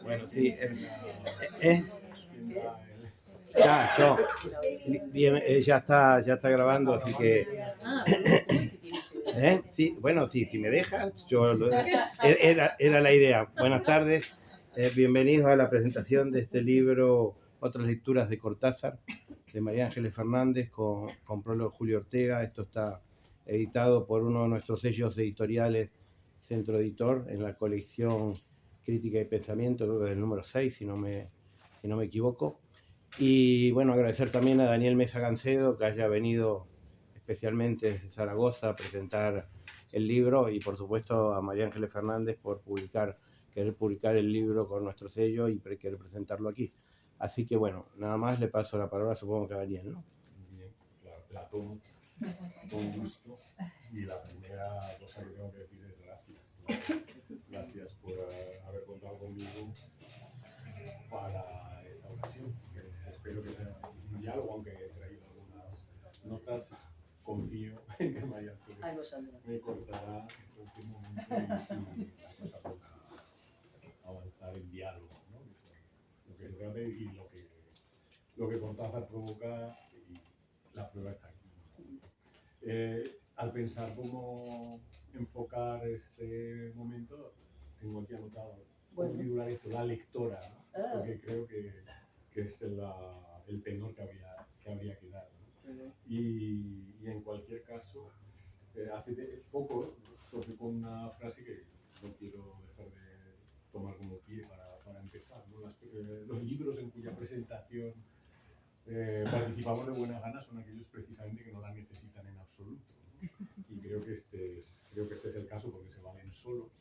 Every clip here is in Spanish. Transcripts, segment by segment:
Bueno, sí. Ya, bien, ya está grabando, así que... Sí, bueno, sí, si me dejas, era la idea. Buenas tardes, bienvenidos a la presentación de este libro, Otras lecturas de Cortázar, de María Ángeles Fernández, con prólogo de Julio Ortega. Esto está editado por uno de nuestros sellos editoriales, Centro Editor, en la colección Crítica y Pensamiento, creo que es el número 6, si no me equivoco. Y bueno, agradecer también a Daniel Mesa Gancedo, que haya venido especialmente desde Zaragoza a presentar el libro, y por supuesto a María Ángeles Fernández por querer publicar el libro con nuestro sello y querer presentarlo aquí. Así que bueno, nada más, le paso la palabra, supongo que a Daniel, ¿no? Bien, claro, la tomo con gusto, y la primera cosa que tengo que decir es gracias. Gracias por haber contado conmigo para esta ocasión. Espero que sea un diálogo, aunque he traído algunas notas. Confío en que María me cortará en cualquier momento y la cosa toca avanzar en diálogo, ¿no? Lo que se trata y lo que Cortázar provoca, y la prueba está aquí. Al pensar cómo enfocar este momento, tengo aquí anotado un titular, esto, la lectora, ¿no? Porque creo que es el tenor que habría que dar, ¿no? Y en cualquier caso, hace poco toqué con una frase que no quiero dejar de tomar como pie para empezar, ¿no? Los libros en cuya presentación participamos de buena gana son aquellos precisamente que no la necesitan en absoluto, ¿no? Y creo que este es el caso, porque se valen solos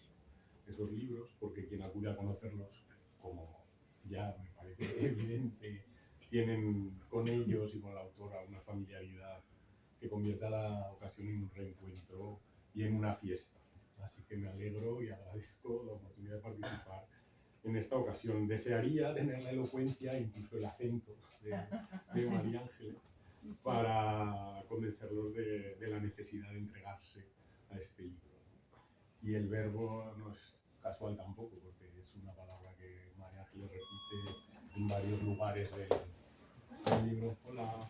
esos libros, porque quien acude a conocerlos, como ya me parece evidente, tienen con ellos y con la autora una familiaridad que convierte a la ocasión en un reencuentro y en una fiesta. Así que me alegro y agradezco la oportunidad de participar en esta ocasión. Desearía tener la elocuencia e incluso el acento de María Ángeles para convencerlos de la necesidad de entregarse a este libro. Y el verbo no es casual tampoco, porque es una palabra que María Ángeles repite en varios lugares del libro. Hola.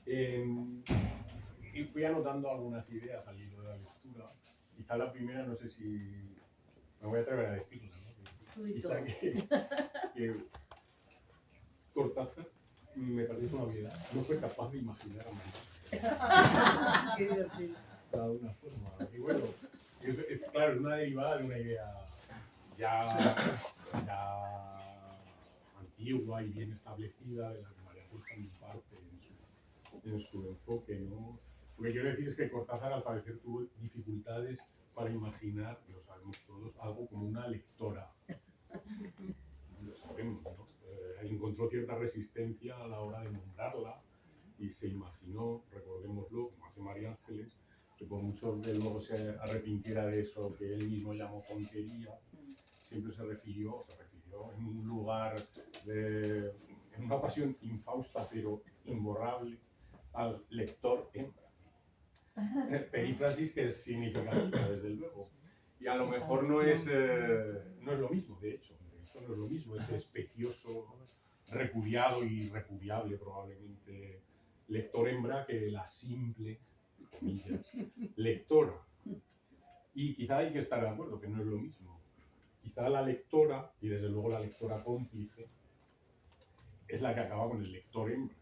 Y fui anotando algunas ideas al hilo de la lectura. Quizá la primera, no sé si me voy a atrever a decirlo, ¿no? Quizá que Cortázar, me parece una obviedad, no fue capaz de imaginar a María. Qué divertido. De alguna forma. Y bueno, claro, es una derivada de una idea ya antigua y bien establecida, de la que María Ángeles también parte en su enfoque, ¿no? Lo que quiero decir es que Cortázar, al parecer, tuvo dificultades para imaginar, lo sabemos todos, algo como una lectora. Lo sabemos, ¿no? Encontró cierta resistencia a la hora de nombrarla y se imaginó, recordémoslo, como hace María Ángeles, que por mucho que luego se arrepintiera de eso que él mismo llamó tontería, siempre se refirió en un lugar en una pasión infausta pero imborrable, al lector hembra. Perífrasis que es significativa, desde luego. Y a lo mejor no es lo mismo, de hecho. Eso no es lo mismo, ese especioso, repudiado y repudiable probablemente lector hembra, que la simple, comillas, lectora. Y quizá hay que estar de acuerdo que no es lo mismo. Quizá la lectora, y desde luego la lectora cómplice, es la que acaba con el lector hembra.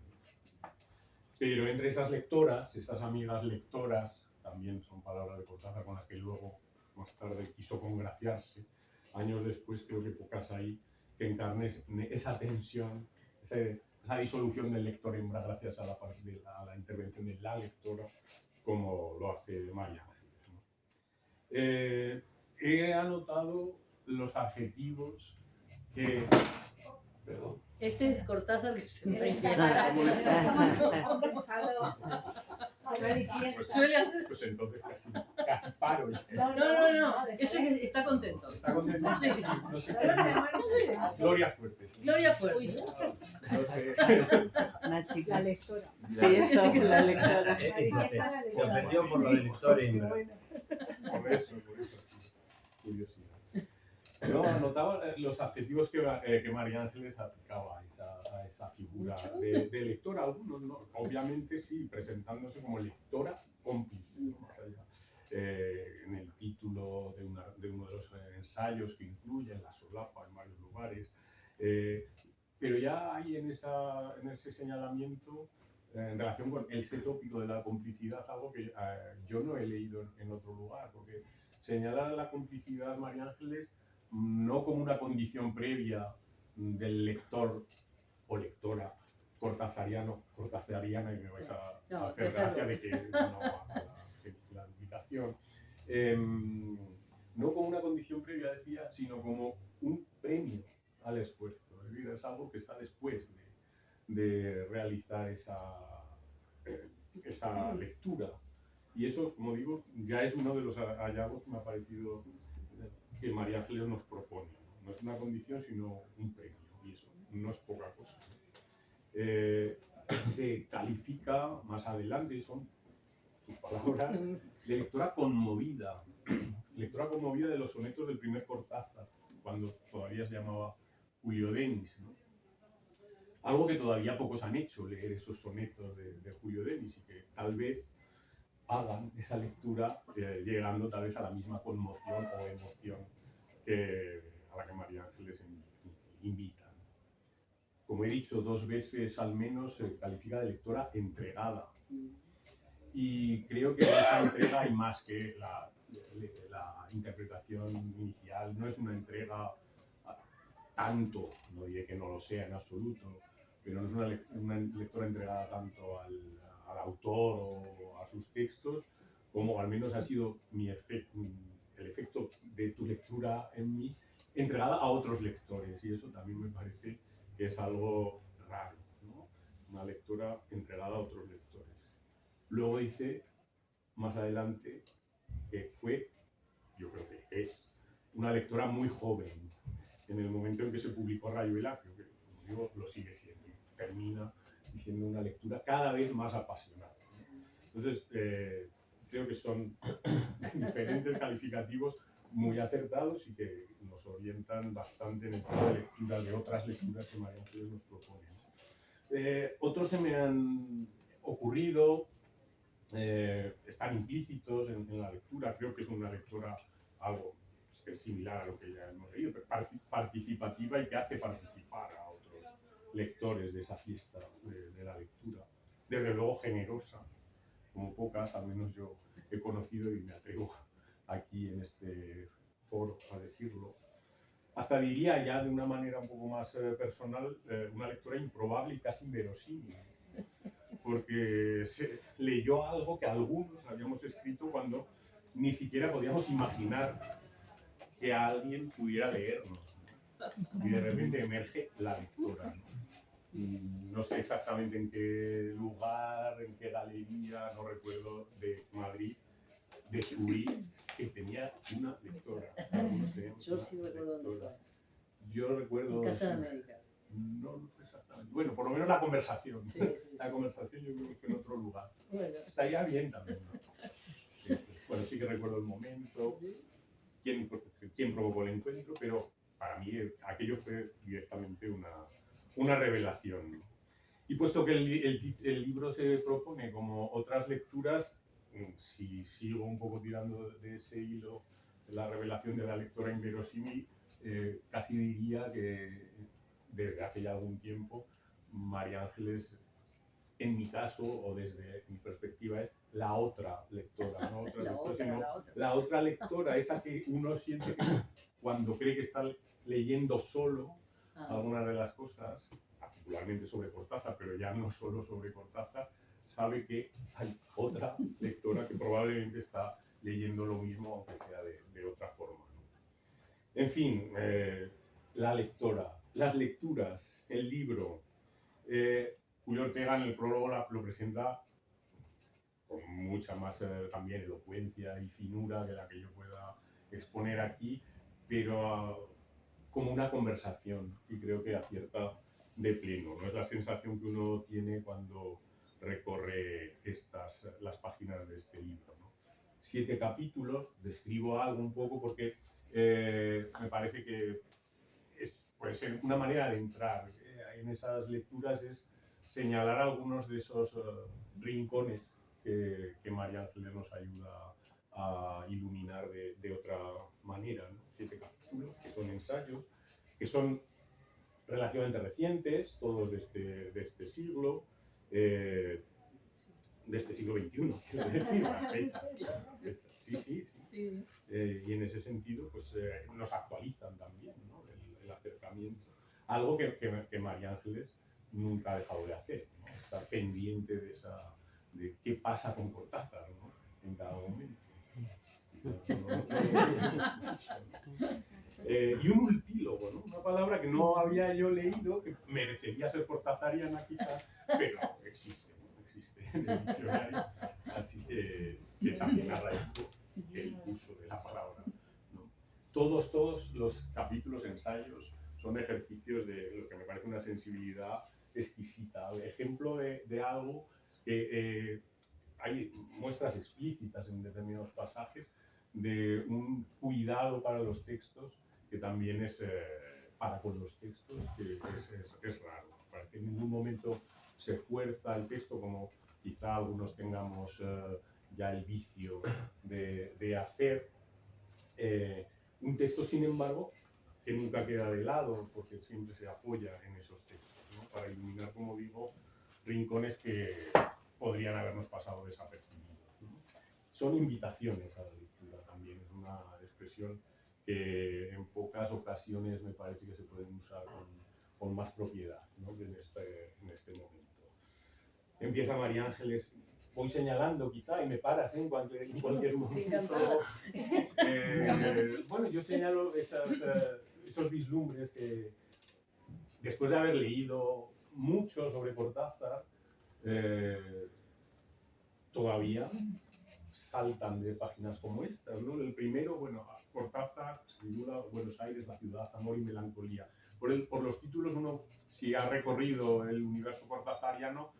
Pero entre esas lectoras, esas amigas lectoras, también son palabras de Cortázar con las que luego, más tarde, quiso congraciarse. Años después, creo que pocas hay que encarnen esa tensión, esa disolución del lector hembra gracias a la intervención de la lectora, como lo hace María Ángeles, ¿no? He anotado los adjetivos que... Perdón. Este es Cortázar que se me Pues entonces casi paro. No. Eso está contento. ¿Está contento? No sé. Gloria Fuerte. Gloria Fuerte. Una chica. La lectora. Sí, eso, la lectora. Se ofendió por lo del lector hembra. Por eso, sí. Curiosidad. No, anotaba los adjetivos que María Ángeles aplicaba a esa figura de lectora. Algunos, ¿no? Obviamente sí, presentándose como lectora cómplice, ¿no? Más allá. En el título de uno de los ensayos que incluye en la solapa en varios lugares. Pero ya hay en ese señalamiento, en relación con ese tópico de la complicidad, algo que yo no he leído en otro lugar, porque señala la complicidad María Ángeles no como una condición previa del lector o lectora cortazariana, y me vais a hacer gracia de que no la ubicación, no como una condición previa, decía, sino como un premio al esfuerzo. Es decir, es algo que está después de realizar esa lectura. Y eso, como digo, ya es uno de los hallazgos que me ha parecido que María Ángeles nos propone. No es una condición, sino un premio, y eso no es poca cosa. Se califica más adelante, son tus palabras, de lectora conmovida de los sonetos del primer Cortázar, cuando todavía se llamaba Julio Denis, ¿no? Algo que todavía pocos han hecho, leer esos sonetos de Julio Denis, y que tal vez hagan esa lectura llegando tal vez a la misma conmoción o emoción a la que María Ángeles invita. Como he dicho, 2 veces al menos se califica de lectora entregada. Y creo que en esa entrega hay más que la interpretación inicial. No es una entrega tanto, no diré que no lo sea en absoluto, pero no es una lectora entregada tanto al autor o a sus textos, como al menos ha sido el efecto de tu lectura en mí, entregada a otros lectores. Y eso también me parece que es algo raro, ¿no? Una lectura entregada a otros lectores. Luego dice, más adelante, que fue, yo creo que es, una lectora muy joven, en el momento en que se publicó Rayuela, creo que, como digo, lo sigue siendo. Termina diciendo una lectura cada vez más apasionada. Entonces, creo que son diferentes calificativos muy acertados y que nos orientan bastante en el tipo de lectura, de otras lecturas que María Ángeles nos propone. Otros se me han ocurrido, están implícitos en la lectura. Creo que es una lectura algo que es similar a lo que ya hemos leído, pero participativa, y que hace participar a otros lectores de esa fiesta de la lectura. Desde luego generosa, como pocas, al menos yo he conocido, y me atrevo aquí en este foro a decirlo. Hasta diría ya de una manera un poco más personal, una lectura improbable y casi inverosímil, porque se leyó algo que algunos habíamos escrito cuando ni siquiera podíamos imaginar que alguien pudiera leernos, ¿no? Y de repente emerge la lectora, ¿no? No sé exactamente en qué lugar, en qué galería, no recuerdo, de Madrid, descubrí que tenía una lectora. Yo sí recuerdo dónde fue. Yo recuerdo... En Casa de América. No fue exactamente. Bueno, por lo menos la conversación. Sí. La conversación yo creo que fue en otro lugar. Bueno. Estaría bien también, ¿no? Bueno, sí que recuerdo el momento, quién provocó el encuentro, pero para mí aquello fue directamente una revelación, ¿no? Y puesto que el libro se propone como otras lecturas, si sigo un poco tirando de ese hilo, la revelación de la lectora inverosímil, casi diría que desde hace ya algún tiempo María Ángeles, en mi caso, o desde mi perspectiva, es la otra lectora, no la otra lectora, esa que uno siente que cuando cree que está leyendo solo algunas de las cosas, particularmente sobre Cortázar, pero ya no solo sobre Cortázar, sabe que hay otra lectora que probablemente está leyendo lo mismo, aunque sea de otra forma, ¿no? En fin, la lectora, las lecturas, el libro. Julio Ortega en el prólogo lo presenta con mucha más también elocuencia y finura de la que yo pueda exponer aquí, pero como una conversación, y creo que acierta de pleno. No es la sensación que uno tiene cuando recorre las páginas de este libro, ¿no? 7 capítulos, describo algo un poco porque me parece que puede ser una manera de entrar en esas lecturas, es señalar algunos de esos rincones que María Ángeles nos ayuda a iluminar de otra manera, ¿no? 7 capítulos, que son ensayos, que son relativamente recientes, todos de este siglo, de este siglo XXI, quiero decir, las fechas. Sí. Y en ese sentido, pues nos actualizan también, ¿no? el acercamiento. Algo que María Ángeles nunca ha dejado de hacer, ¿no? Estar pendiente de qué pasa con Cortázar, ¿no? En cada momento. Y un multílogo, ¿no? Una palabra que no había yo leído, que merecería ser cortázariana quizás, pero existe, ¿no? Existe en el diccionario, así que también agradezco el uso de la palabra, ¿no? Todos los capítulos, ensayos, son ejercicios de lo que me parece una sensibilidad exquisita, ejemplo de algo que hay muestras explícitas en determinados pasajes de un cuidado para los textos que también es para con los textos, que es raro. Para que en ningún momento se fuerza el texto, como quizá algunos tengamos ya el vicio de hacer. Un texto, sin embargo, que nunca queda de lado, porque siempre se apoya en esos textos, ¿no? Para iluminar, como digo, rincones que podrían habernos pasado desapercibidos, ¿no? Son invitaciones a la lectura también, es una expresión que en pocas ocasiones me parece que se pueden usar con más propiedad, ¿no? Que en este momento. Empieza María Ángeles, voy señalando quizá y me paras en cualquier momento. Bueno, yo señalo esos vislumbres que después de haber leído mucho sobre Cortázar, todavía saltan de páginas como estas, ¿no? El primero, bueno, Cortázar, sin duda, Buenos Aires, la ciudad, amor y melancolía. Por los títulos, uno, si ha recorrido el universo cortázariano,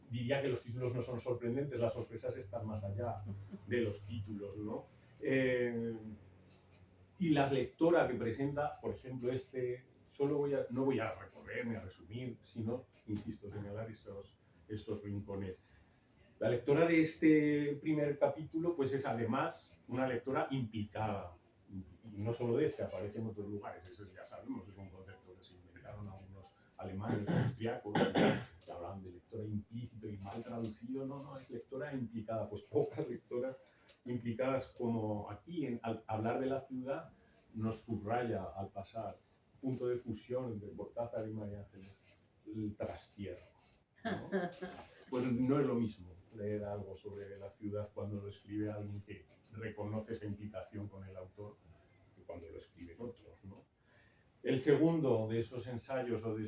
diría que los títulos no son sorprendentes, las sorpresas están más allá de los títulos, ¿no? Y la lectora que presenta, por ejemplo, no voy a recorrer ni a resumir, sino, insisto, señalar esos rincones. La lectora de este primer capítulo, pues es además una lectora implicada, y no solo de este, aparece en otros lugares, eso ya sabemos, es un concepto que se inventaron algunos alemanes, austriacos, que hablaban de lectora implícito y mal traducido. No, es lectora implicada, pues pocas lectoras implicadas como aquí, al hablar de la ciudad, nos subraya al pasar, punto de fusión entre Cortázar y María Ángeles, el trastierro, ¿no? Pues no es lo mismo leer algo sobre la ciudad cuando lo escribe alguien que reconoce esa implicación con el autor que cuando lo escriben otros, ¿no? El segundo de esos ensayos o de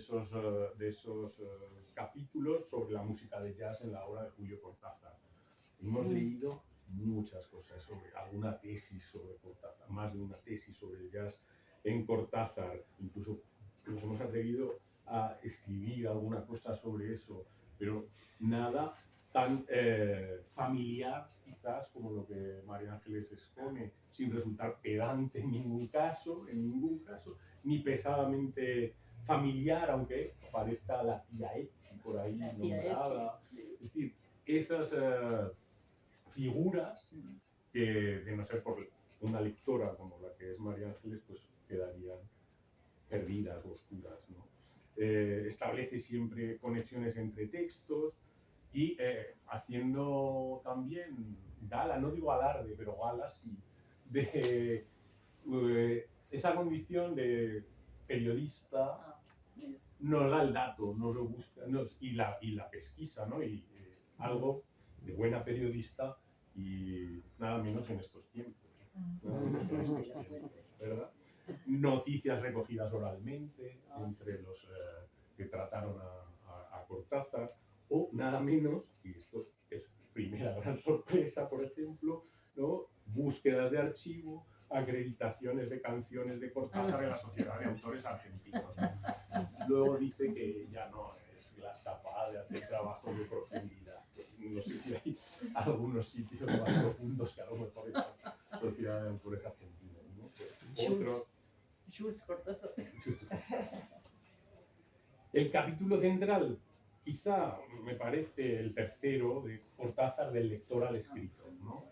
esos capítulos sobre la música de jazz en la obra de Julio Cortázar. Hemos leído muchas cosas sobre alguna tesis sobre Cortázar, más de una tesis sobre el jazz en Cortázar, incluso nos hemos atrevido a escribir alguna cosa sobre eso, pero nada tan familiar quizás como lo que María Ángeles expone, sin resultar pedante en ningún caso, ni pesadamente familiar, aunque parezca la tía Eti por ahí nombrada. Es decir, esas figuras que, de no ser por una lectora como la que es María Ángeles, pues quedarían perdidas o oscuras, ¿no? Establece siempre conexiones entre textos y haciendo también gala, no digo alarde, pero gala sí, de esa condición de periodista. Nos da el dato, nos lo busca, y la pesquisa, ¿no? Y algo de buena periodista y nada menos en estos tiempos, ¿verdad? Noticias recogidas oralmente entre los que trataron a Cortázar, o nada menos, y esto es primera gran sorpresa, por ejemplo, ¿no? Búsquedas de archivo, acreditaciones de canciones de Cortázar en la Sociedad de Autores Argentinos, ¿no? Luego dice que ya no es capaz de hacer trabajos de profundidad. Pues no sé si hay algunos sitios más profundos que a lo mejor esa Sociedad de Autores Argentinos, ¿no? otro... Jules Cortázar. El capítulo central, quizá me parece el tercero de Cortázar, del lector al escritor, ¿no?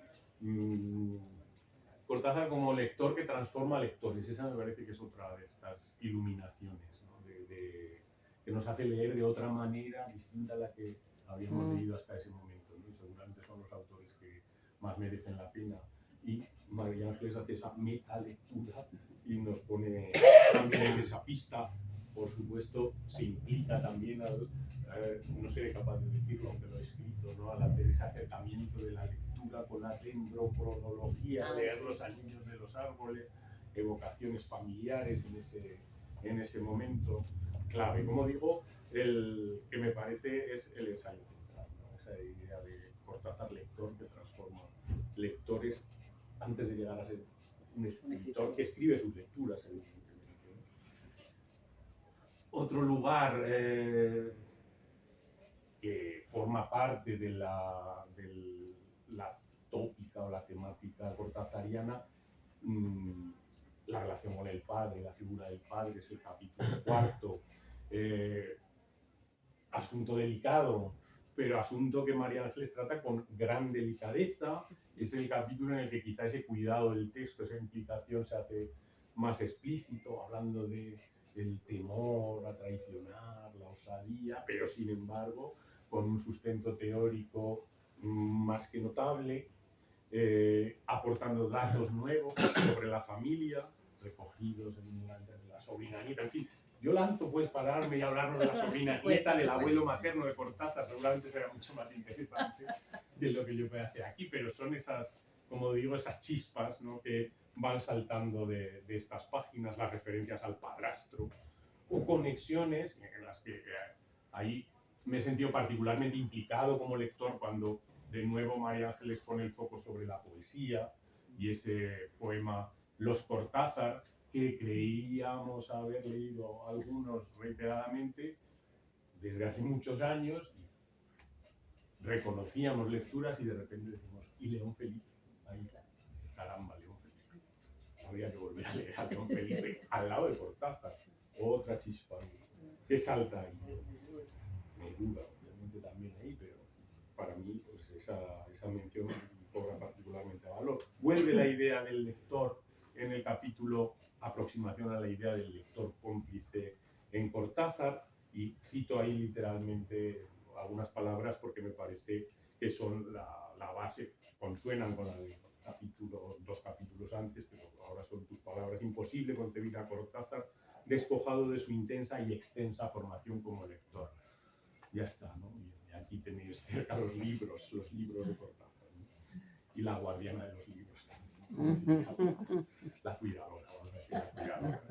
Cortázar como lector que transforma lectores, esa me parece que es otra de estas iluminaciones, ¿no? Que nos hace leer de otra manera distinta a la que habíamos leído hasta ese momento, ¿no? Y seguramente son los autores que más merecen la pena. Y María Ángeles hace esa metalectura y nos pone también en esa pista. Por supuesto, se implica también, no seré capaz de decirlo, aunque lo he escrito, ¿no? Al hacer ese acercamiento de la lectura con la dendrocronología, leer los anillos de los árboles, evocaciones familiares en ese momento clave. Como digo, el que me parece es el ensayo central, ¿no? Esa idea de Cortázar lector que transforma lectores antes de llegar a ser un escritor que escribe sus lecturas, evidentemente. Otro lugar que forma parte de la tópica o la temática cortázariana, la relación con el padre, la figura del padre, es el capítulo cuarto. Asunto delicado, pero asunto que María Ángeles trata con gran delicadeza. Es el capítulo en el que quizá ese cuidado del texto, esa implicación se hace más explícito, hablando del temor a traicionar, la osadía, pero sin embargo con un sustento teórico más que notable, aportando datos nuevos sobre la familia, recogidos en la sobrina nieta, en fin. Yo lanzo, puedes pararme y hablarnos de la sobrina nieta, del abuelo materno de Cortázar, seguramente será mucho más interesante de lo que yo pueda hacer aquí, pero son esas, como digo, esas chispas, ¿no? Que van saltando de estas páginas, las referencias al padrastro, o conexiones en las que ahí me he sentido particularmente implicado como lector cuando de nuevo María Ángeles pone el foco sobre la poesía y ese poema Los Cortázar, que creíamos haber leído algunos reiteradamente desde hace muchos años, y reconocíamos lecturas y de repente decimos, ¿y León Felipe? Ahí, caramba, León Felipe. Habría que volver a leer a León Felipe al lado de Cortázar. Otra chispa que salta ahí. Neruda, obviamente también ahí, pero para mí pues esa mención cobra particularmente valor. Vuelve la idea del lector en el capítulo Aproximación a la idea del lector cómplice en Cortázar, y cito ahí literalmente algunas palabras porque me parece que son la base, consuenan con la del capítulo, 2 capítulos antes, pero ahora son tus palabras. Imposible concebir a Cortázar despojado de su intensa y extensa formación como lector. Ya está, ¿no? Y aquí tenéis cerca los libros de Cortázar, ¿no? Y la guardiana de los libros también. La cuidadora, vamos a decir, la cuidadora.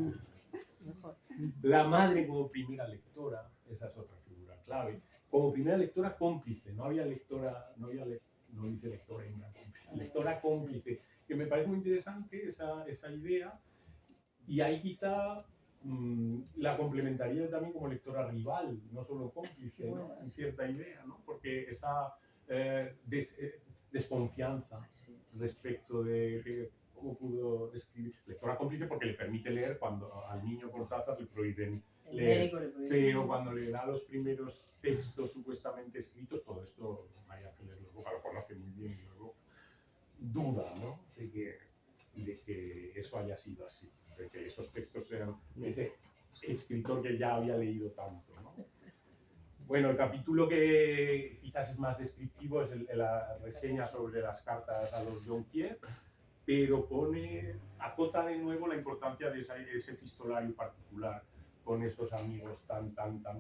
La madre como primera lectora, esa es otra figura clave. Como primera lectora cómplice, no dice lectora lectora cómplice, que me parece muy interesante esa idea, y ahí quizá la complementaría también como lectora rival, no solo cómplice, ¿no? En cierta idea, ¿no? Porque esa desconfianza respecto de cómo pudo escribir. Lectora cómplice porque le permite leer cuando al niño Cortázar le prohíben leer, pero cuando le da los primeros textos supuestamente escritos, todo esto María Ángeles luego lo conoce muy bien y luego duda, ¿no? de que eso haya sido así, de que esos textos sean ese escritor que ya había leído tanto, ¿no? Bueno, el capítulo que quizás es más descriptivo es la reseña sobre las cartas a los Jonquière, pero acota de nuevo la importancia de ese epistolario particular con esos amigos tan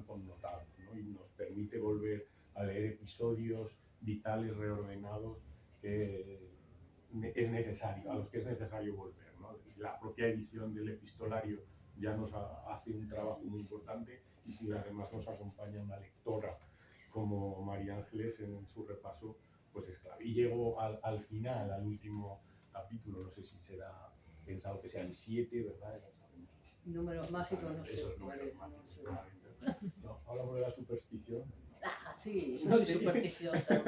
connotados, ¿no? Y nos permite volver a leer episodios vitales reordenados que es necesario, a los que es necesario volver, ¿no? La propia edición del epistolario ya nos hace un trabajo muy importante, y si además nos acompaña una lectora como María Ángeles en su repaso, pues es clave. Y llego al final, al último capítulo, no sé si será pensado que sean 7, ¿verdad? Números mágicos, no sé. Esos números mágicos. No, hablamos de la superstición. Ah, sí, no soy supersticiosa.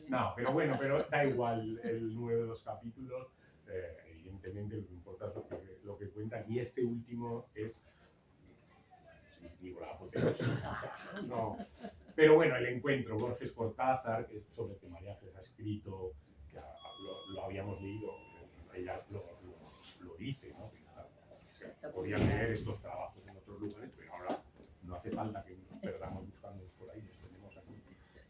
No, pero bueno, pero da igual el número de los capítulos, y evidentemente lo que importa es lo que cuentan, y este último es, digo, la apoteosis, ¿no? Pero bueno, el encuentro, Borges Cortázar, sobre el que María Ángeles ha escrito, ya lo habíamos leído, ella lo dice, ¿no? Se podían leer estos trabajos en otros lugares, pero ahora no hace falta que nos perdamos buscando por ahí, los tenemos aquí.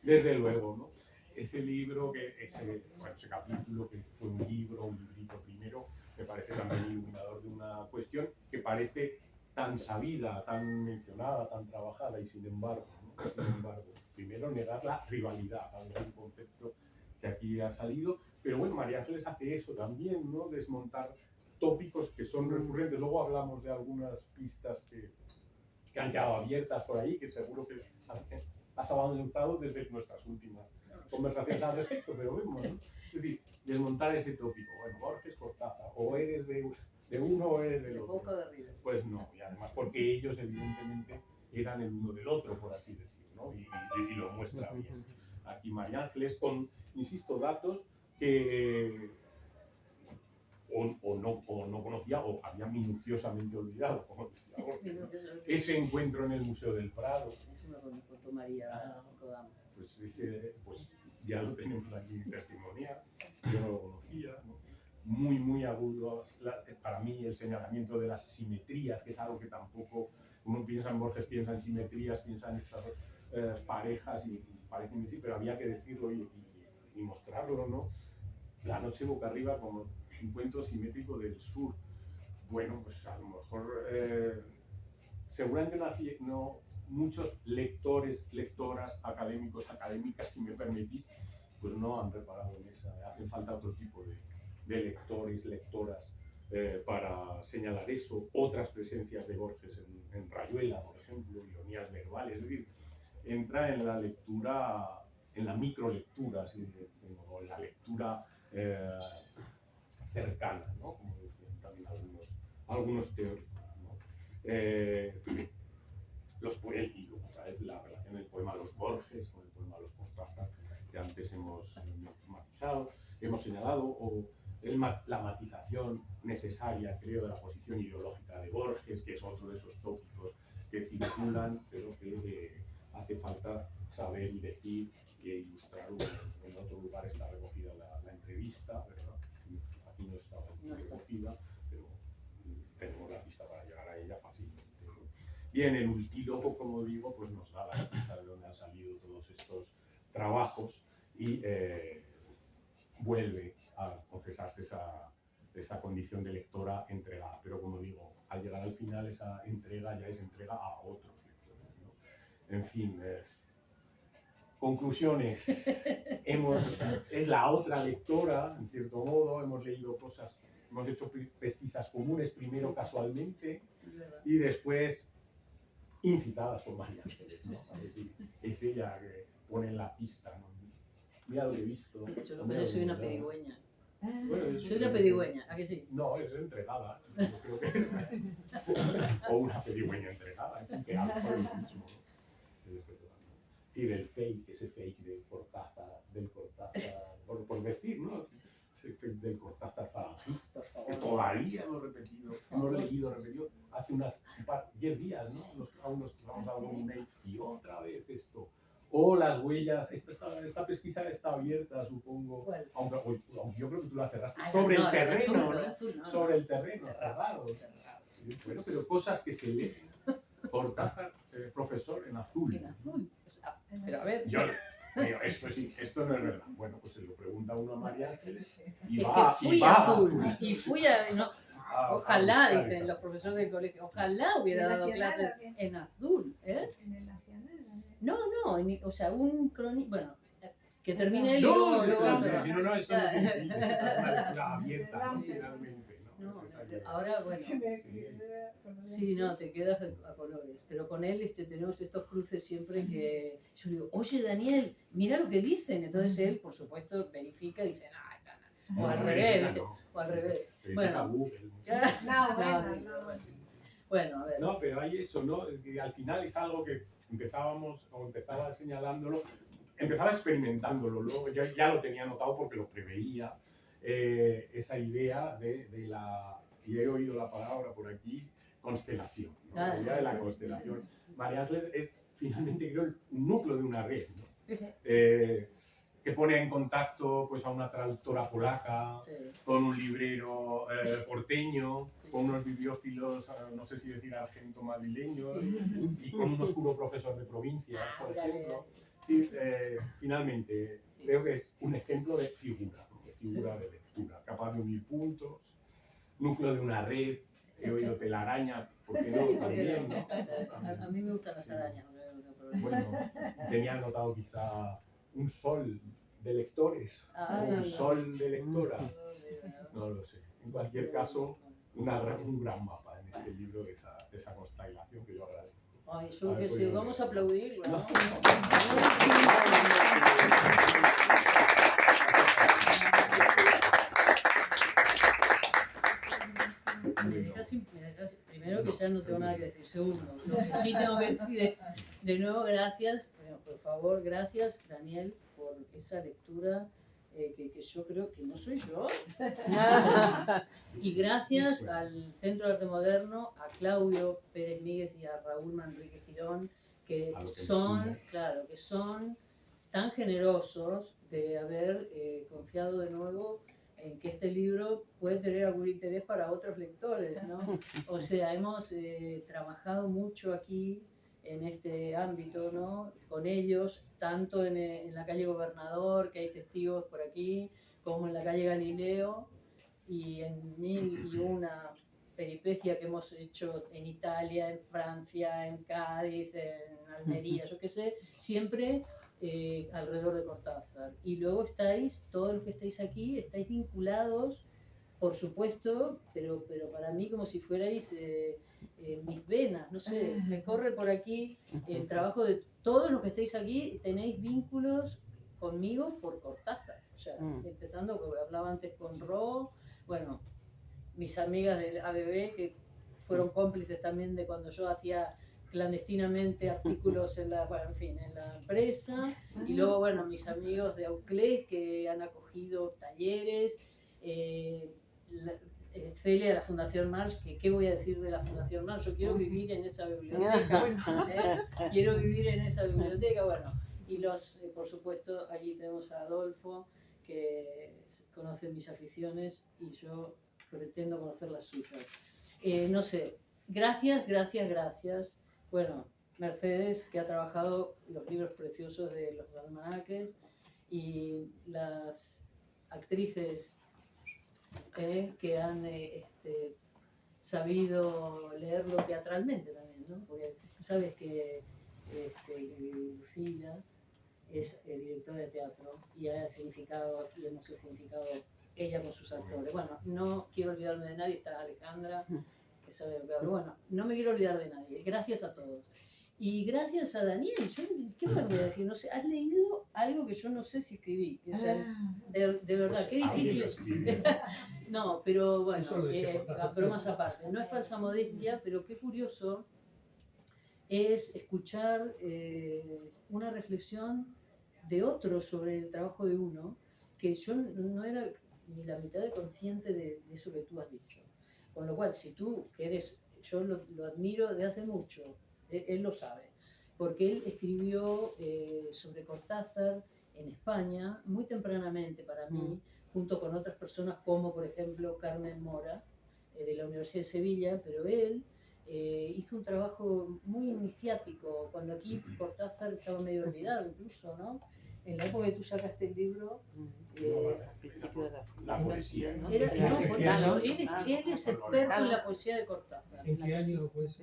Desde luego, ¿no? Ese libro, ese capítulo que fue un librito primero, me parece también iluminador de una cuestión que parece tan sabida, tan mencionada, tan trabajada, y sin embargo, ¿no? Sin embargo, primero negar la rivalidad, algo, un concepto que aquí ha salido, pero bueno, María Ángeles hace eso también, ¿no? Desmontar tópicos que son recurrentes. Luego hablamos de algunas pistas que han quedado abiertas por ahí, que seguro que has avanzado desde nuestras últimas conversaciones al respecto, pero vemos, ¿no? Es decir, desmontar ese tópico. Bueno, Borges, Cortázar, o eres de uno o eres del otro. Boca de arriba. Pues no, y además porque ellos evidentemente eran el uno del otro, por así decirlo, ¿no? Y lo muestra bien. Aquí María Ángeles con, insisto, datos que o no conocía o había minuciosamente olvidado, como decía Borges, ¿no? Ese encuentro en el Museo del Prado. Eso me lo contó María Kodama. Pues ya lo tenemos aquí testimonial, yo no lo conocía, ¿no? Muy agudo, para mí el señalamiento de las simetrías, que es algo que tampoco uno piensa en Borges, piensa en simetrías, piensa en estas parejas y parece mentir, pero había que decirlo y mostrarlo, ¿no? La noche boca arriba como encuentro simétrico del sur. Bueno, pues a lo mejor seguramente no muchos lectores, lectoras, académicos, académicas, si me permitís, pues no han reparado en esa. Hacen falta otro tipo de lectores, lectoras para señalar eso. Otras presencias de Borges en Rayuela, por ejemplo, ironías verbales. Es decir, entra en la lectura, en la microlectura, o en la lectura cercana, ¿no? Como decían también algunos teóricos, ¿no? Otra vez la relación del poema Los Borges con el poema Los Cortázar, que antes hemos matizado, hemos señalado, o la matización necesaria, creo, de la posición ideológica de Borges, que es otro de esos tópicos que circulan, pero que hace falta saber y decir e ilustrar. En otro lugar está recogida la entrevista, ¿verdad? Aquí no está recogida, pero tenemos la pista para llegar a ella fácilmente, ¿no? Y en el ultílogo, como digo, pues nos da la pista de dónde han salido todos estos trabajos y vuelve a confesarse esa condición de lectora entregada. Pero como digo, al llegar al final esa entrega ya es entrega a otros lectores, ¿no? En fin, conclusiones. Es la otra lectora, en cierto modo, hemos leído cosas, hemos hecho pesquisas comunes, primero casualmente y después incitadas por María Ángeles, ¿no? Es decir, es ella que pone en la pista, ¿no? Mira lo que he visto. Yo soy una pedigüeña. Bueno, soy una pedigüeña, ¿a que sí? No, es entregada. Yo creo que es. O una pedigüeña entregada, en fin, que algo por el mismo, ¿no? Y del fake, ese fake del Cortázar, por decir, ¿no? Ese fake del Cortázar falangista, que todavía hemos leído hace 10 días, ¿no? Aún nos vamos a dar un email y otra vez esto. O las huellas, esta pesquisa está abierta, supongo, aunque yo creo que tú la cerraste, sobre el terreno, ¿no? Sobre el terreno, cerrado. Sí, bueno, pero cosas que se leen. Cortázar, profesor, en azul. En azul. Pero a ver. Esto no es verdad. Bueno, pues se lo pregunta uno a María Ángeles y fui azul. Y fui a. No, ojalá, dicen los profesores del colegio, ojalá hubiera dado clases en azul. ¿En el Nacional? No, o sea, un crónico. Bueno, que termine el libro. No, eso no es una lectura abierta, finalmente. No, ahora, bueno. Sí, no, te quedas a colores. Pero con él tenemos estos cruces siempre que yo digo, oye Daniel, mira lo que dicen. Entonces él, por supuesto, verifica y dice, no. O al revés. Bueno. Bueno, a ver. No, pero hay eso, ¿no? Que al final es algo que empezaba señalándolo, empezaba experimentándolo, luego ya lo tenía notado porque lo preveía. esa idea de la, y he oído la palabra por aquí, constelación, ¿no? La idea de la constelación. María Ángeles es finalmente, creo, el núcleo de una red, ¿no? Que pone en contacto pues, a una traductora polaca, con un librero porteño, con unos bibliófilos, no sé si decir argento-madrileños, y con un oscuro profesor de provincias, por ejemplo. Y, finalmente, creo que es un ejemplo de figura, ¿no? De figura de lectura, capaz de unir puntos, núcleo de una red. He oído telaraña, ¿por qué no? También, ¿no? A mí me gustan las arañas. Bueno, tenía anotado quizá un sol de lectores, un sol de lectora, no lo sé. En cualquier caso, un gran mapa en este libro de esa constelación que yo agradezco. Ay, yo que sé, vamos a aplaudir. ¿No? No. Primero que ya no tengo nada que decir. Segundo, lo que sí tengo que decir es, de nuevo, gracias, bueno, por favor, gracias, Daniel, por esa lectura que yo creo que no soy yo. Y gracias al Centro de Arte Moderno, a Claudio Pérez Míguez y a Raúl Manrique Girón, que son, claro, que son tan generosos de haber confiado de nuevo en que este libro puede tener algún interés para otros lectores, ¿no? O sea, hemos trabajado mucho aquí en este ámbito, ¿no? Con ellos, tanto en la calle Gobernador, que hay testigos por aquí, como en la calle Galileo, y en 1001 peripecia que hemos hecho en Italia, en Francia, en Cádiz, en Almería, yo qué sé, siempre alrededor de Cortázar. Y luego estáis, todos los que estáis aquí, estáis vinculados, por supuesto, pero para mí como si fuerais mis venas, no sé, me corre por aquí el trabajo de todos los que estáis aquí, tenéis vínculos conmigo por Cortázar. O sea, empezando, como hablaba antes con Ro, bueno, mis amigas del ABB que fueron cómplices también de cuando yo hacía clandestinamente artículos en la, bueno, en fin, en la empresa, y luego, bueno, mis amigos de Auclés que han acogido talleres, Celia de la Fundación March, que qué voy a decir de la Fundación March, yo quiero vivir en esa biblioteca, quiero vivir en esa biblioteca, bueno, y los, por supuesto, allí tenemos a Adolfo, que conoce mis aficiones y yo pretendo conocer las suyas. No sé, gracias. Bueno, Mercedes, que ha trabajado los libros preciosos de los almanaques, y las actrices que han sabido leerlo teatralmente también, ¿no? Porque sabes que Lucila es directora de teatro y ha significado, y hemos significado ella con sus actores. Bueno, no quiero olvidarme de nadie, está Alejandra, que sabe lo que hablo. Bueno, no me quiero olvidar de nadie. Gracias a todos. Y gracias a Daniel. Yo, ¿qué me voy a decir? No sé, has leído algo que yo no sé si escribí. O sea, de verdad, qué difícil es. No, pero bueno, bromas aparte. No es falsa modestia, pero qué curioso es escuchar una reflexión de otros sobre el trabajo de uno, que yo no era ni la mitad de consciente de eso que tú has dicho. Con lo cual, si tú, que eres, yo lo admiro de hace mucho, él lo sabe, porque él escribió sobre Cortázar en España muy tempranamente para mí, junto con otras personas como, por ejemplo, Carmen Mora, de la Universidad de Sevilla, pero él hizo un trabajo muy iniciático, cuando aquí Cortázar estaba medio olvidado incluso, ¿no? En la época que tú sacaste el libro, la poesía, ¿no? Él es experto en la poesía de Cortázar. ¿En qué año fue eso?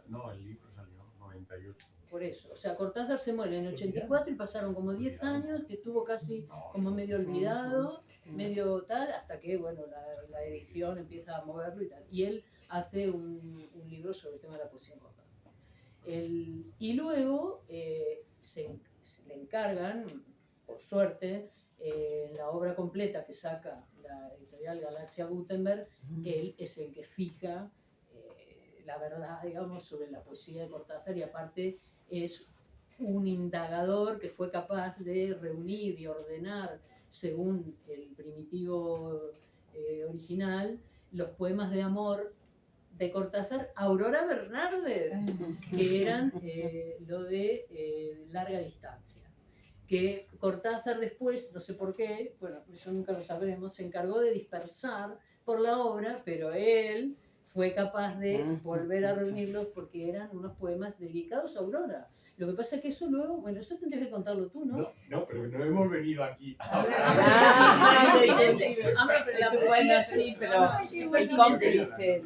No, el libro salió en 98. Por eso, o sea, Cortázar se muere en 84 y pasaron como 10 años, que estuvo casi como medio olvidado, medio tal, hasta que, bueno, la edición empieza a moverlo y tal. Y él hace un libro sobre el tema de la poesía en Cortázar. Y luego le encargan, por suerte, la obra completa que saca la editorial Galaxia Gutenberg, él es el que fija la verdad, digamos, sobre la poesía de Cortázar, y aparte es un indagador que fue capaz de reunir y ordenar según el primitivo original, los poemas de amor de Cortázar a Aurora Bernardes, que eran lo de larga distancia. Que Cortázar después, no sé por qué, bueno, eso nunca lo sabremos, se encargó de dispersar por la obra, pero él fue capaz de volver a reunirlos porque eran unos poemas dedicados a Aurora. Lo que pasa es que eso luego, bueno, eso tendrías que contarlo tú, ¿no? No, pero no hemos venido aquí a Bueno, sí, pero el cómplice.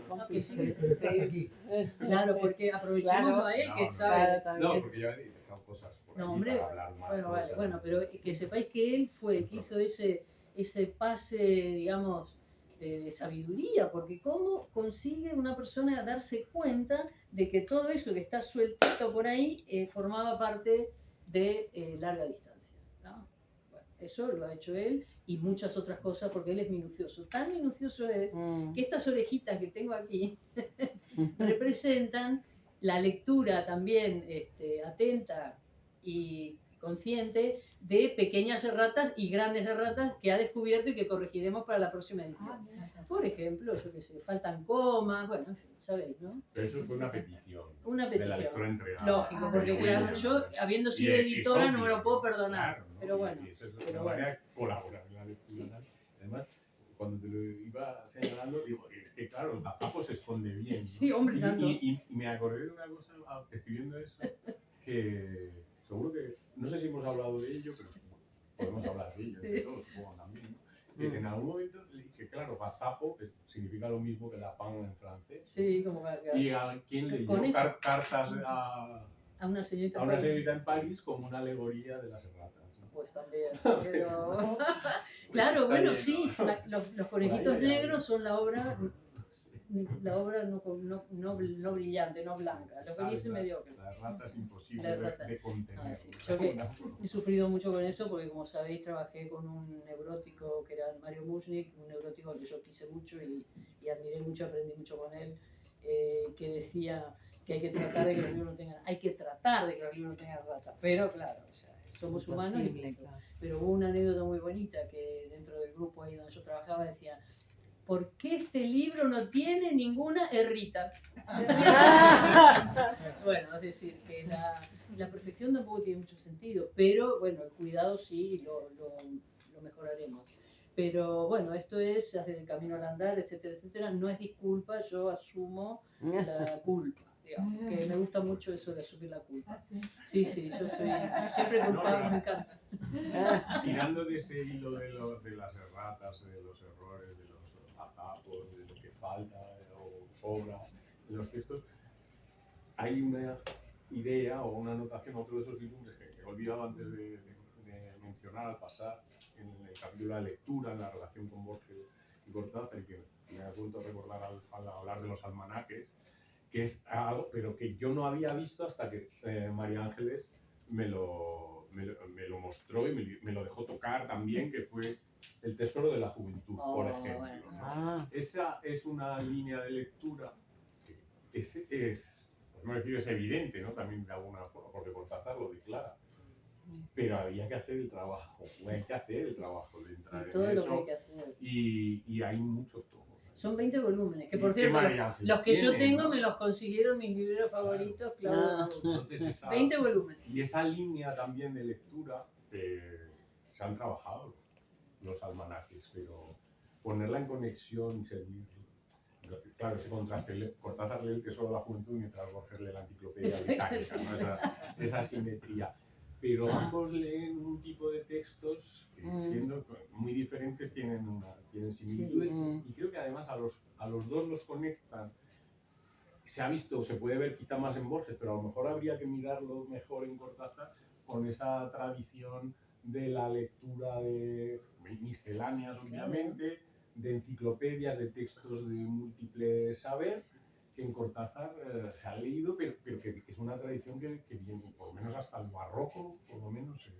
Claro, porque aprovechémoslo a él, que sabe. No, porque ya he dejado cosas por ahí hombre, para hablar más. Bueno, pero que sepáis que él fue el que hizo ese pase, digamos, de sabiduría, porque cómo consigue una persona darse cuenta de que todo eso que está sueltito por ahí formaba parte de larga distancia, ¿no? Bueno, eso lo ha hecho él y muchas otras cosas porque él es minucioso. Tan minucioso es que estas orejitas que tengo aquí representan la lectura también atenta y consciente de pequeñas erratas y grandes erratas que ha descubierto y que corregiremos para la próxima edición. Por ejemplo, yo qué sé, faltan comas, bueno, en fin, sabéis, ¿no? Pero eso fue una petición. Una petición. De la lectora entregada. Lógico, porque claro, yo, habiendo sido editora, no me lo puedo perdonar. Claro, ¿no? Pero bueno. Y eso es una manera de colaborar en la lectura. Sí. Además, cuando te lo iba señalando, digo, es que claro, el gazapo se esconde bien, ¿no? Sí, hombre, tanto. Y me acordé de una cosa, escribiendo eso, que seguro que, no sé si hemos hablado de ello, pero podemos hablar de ello, de todos, supongo también, ¿no? Que en algún momento, que claro, gazapo, que significa lo mismo que la pan en francés. Sí, como que... Y a quien leyó cartas a una señorita en París como una alegoría de las erratas, ¿no? Pues también, pero... Claro, bueno, sí, los conejitos negros son la obra no brillante, no blanca, lo que dice mediocre. La rata es imposible de contener. Sí. Yo que he sufrido mucho con eso porque, como sabéis, trabajé con un neurótico que era Mario Mushnik, un neurótico que yo quise mucho y admiré mucho, aprendí mucho con él, que decía que hay que tratar de que los libros no tengan, ratas, pero claro, o sea, somos humanos, pero hubo una anécdota muy bonita que dentro del grupo ahí donde yo trabajaba decía: ¿por qué este libro no tiene ninguna errita? Bueno, es decir, que la perfección tampoco tiene mucho sentido, pero bueno, el cuidado sí lo mejoraremos. Pero bueno, esto es hacer el camino al andar, etcétera, etcétera. No es disculpa, yo asumo la culpa. Digamos, que me gusta mucho eso de asumir la culpa. Sí, yo soy siempre culpable, me encanta. Tirando de ese hilo de las erratas, de los errores, de los gazapos, de lo que falta o sobra en los textos, hay una idea o una anotación, otro de esos libros que he olvidado antes de mencionar al pasar en el capítulo de la lectura, en la relación con Borges y Cortázar, y que me ha vuelto a recordar al hablar de los almanaques, que es algo, pero que yo no había visto hasta que María Ángeles me lo mostró y me lo dejó tocar también, que fue El tesoro de la juventud, por ejemplo, ¿no? Esa es una línea de lectura que no decir es evidente, ¿no? También de alguna forma, porque Cortázar lo declara. Pero había que hacer el trabajo, de entrar en eso. Y hay muchos tomos. Son 20 volúmenes, que por cierto, los que yo tengo, ¿no? Me los consiguieron mis libreros favoritos, claro. 20 volúmenes. Y esa línea también de lectura se han trabajado los almanaques, pero ponerla en conexión y servir. Claro, ese contraste, Cortázar lee El tesoro de la juventud mientras Borges lee la enciclopedia británica, ¿no? Esa simetría. Pero ambos leen un tipo de textos que, siendo muy diferentes, tienen similitudes, y creo que además a los dos los conectan. Se ha visto, se puede ver quizá más en Borges, pero a lo mejor habría que mirarlo mejor en Cortázar, con esa tradición de la lectura de misceláneas, obviamente, de enciclopedias, de textos de múltiple saber, que en Cortázar se ha leído, pero que es una tradición que viene, por lo menos hasta el barroco, por lo menos.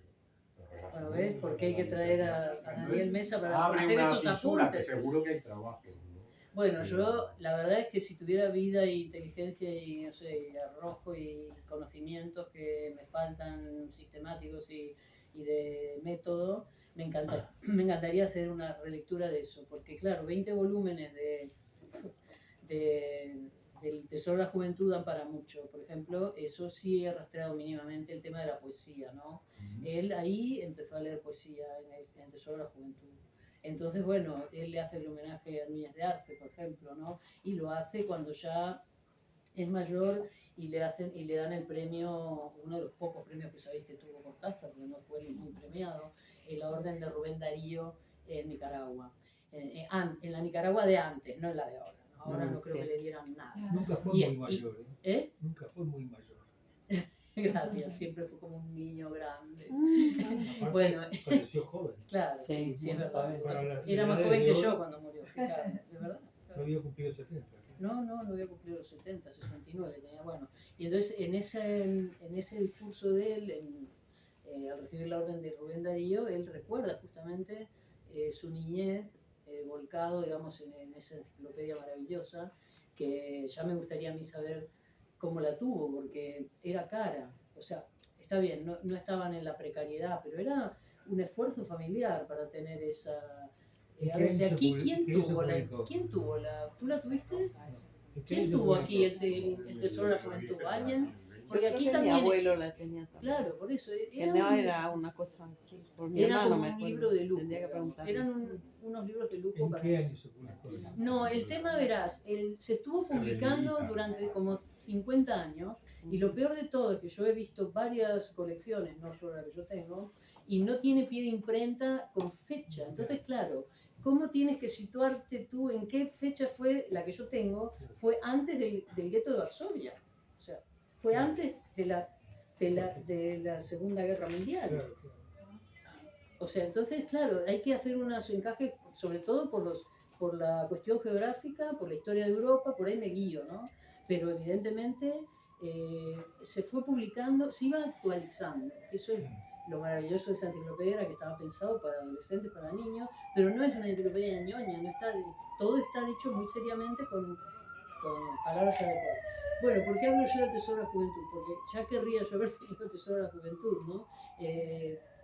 Bueno, ¿ves? Porque hay que traer a Daniel Mesa para hacer esos apuntes. Que seguro que hay trabajo, ¿no? Bueno, yo la verdad es que si tuviera vida e inteligencia y, no sé, arrojo y conocimientos que me faltan sistemáticos y de método, me encantaría hacer una relectura de eso, porque claro, 20 volúmenes del Tesoro de la Juventud dan para mucho. Por ejemplo, eso sí he rastreado mínimamente el tema de la poesía, ¿no? Él ahí empezó a leer poesía en el Tesoro de la Juventud. Entonces, bueno, él le hace el homenaje a Núñez de Arce, por ejemplo, ¿no? Y lo hace cuando ya es mayor y le dan el premio, uno de los pocos premios que sabéis que tuvo Cortázar, porque no fue muy premiado, la Orden de Rubén Darío en Nicaragua. En la Nicaragua de antes, no en la de ahora. ¿No? Ahora no creo que le dieran nada. Nunca fue muy mayor. Nunca fue muy mayor. Gracias, siempre fue como un niño grande. Aparte, bueno, pareció joven. Claro, sí, es verdad. Era más joven que yo cuando murió, fíjate, de verdad. No había cumplido 70. No había cumplido los 70, 69 tenía, bueno. Y entonces en ese discurso de él, al recibir la orden de Rubén Darío, él recuerda justamente su niñez volcado, digamos, en esa enciclopedia maravillosa, que ya me gustaría a mí saber cómo la tuvo, porque era cara. O sea, está bien, no estaban en la precariedad, pero era un esfuerzo familiar para tener esa... de aquí, ¿quién tuvo la? ¿Tú la tuviste? ¿Quién tuvo aquí el Tesoro de la Juventud? ¿Alguien? Porque aquí también... Mi abuelo la tenía también. Claro, por eso. Era una cosa así. Era como un libro de lujo. Eran unos libros de lujo. ¿En qué año se publicó? No, el tema, verás, se estuvo publicando durante como 50 años, y lo peor de todo es que yo he visto varias colecciones, no solo la que yo tengo, y no tiene pie de imprenta con fecha. Entonces, claro, ¿cómo tienes que situarte tú en qué fecha fue la que yo tengo? Fue antes del gueto de Varsovia, o sea, fue antes de la Segunda Guerra Mundial. O sea, entonces, claro, hay que hacer unos encajes, sobre todo por la cuestión geográfica, por la historia de Europa, por ahí me guío, ¿no? Pero evidentemente se fue publicando, se iba actualizando. Eso es lo maravilloso de esa enciclopedia, que estaba pensado para adolescentes, para niños, pero no es una enciclopedia ñoña, todo está dicho muy seriamente con palabras adecuadas. Bueno, ¿por qué hablo yo del Tesoro de la Juventud? Porque ya querría yo haber tenido el Tesoro de la Juventud, ¿no?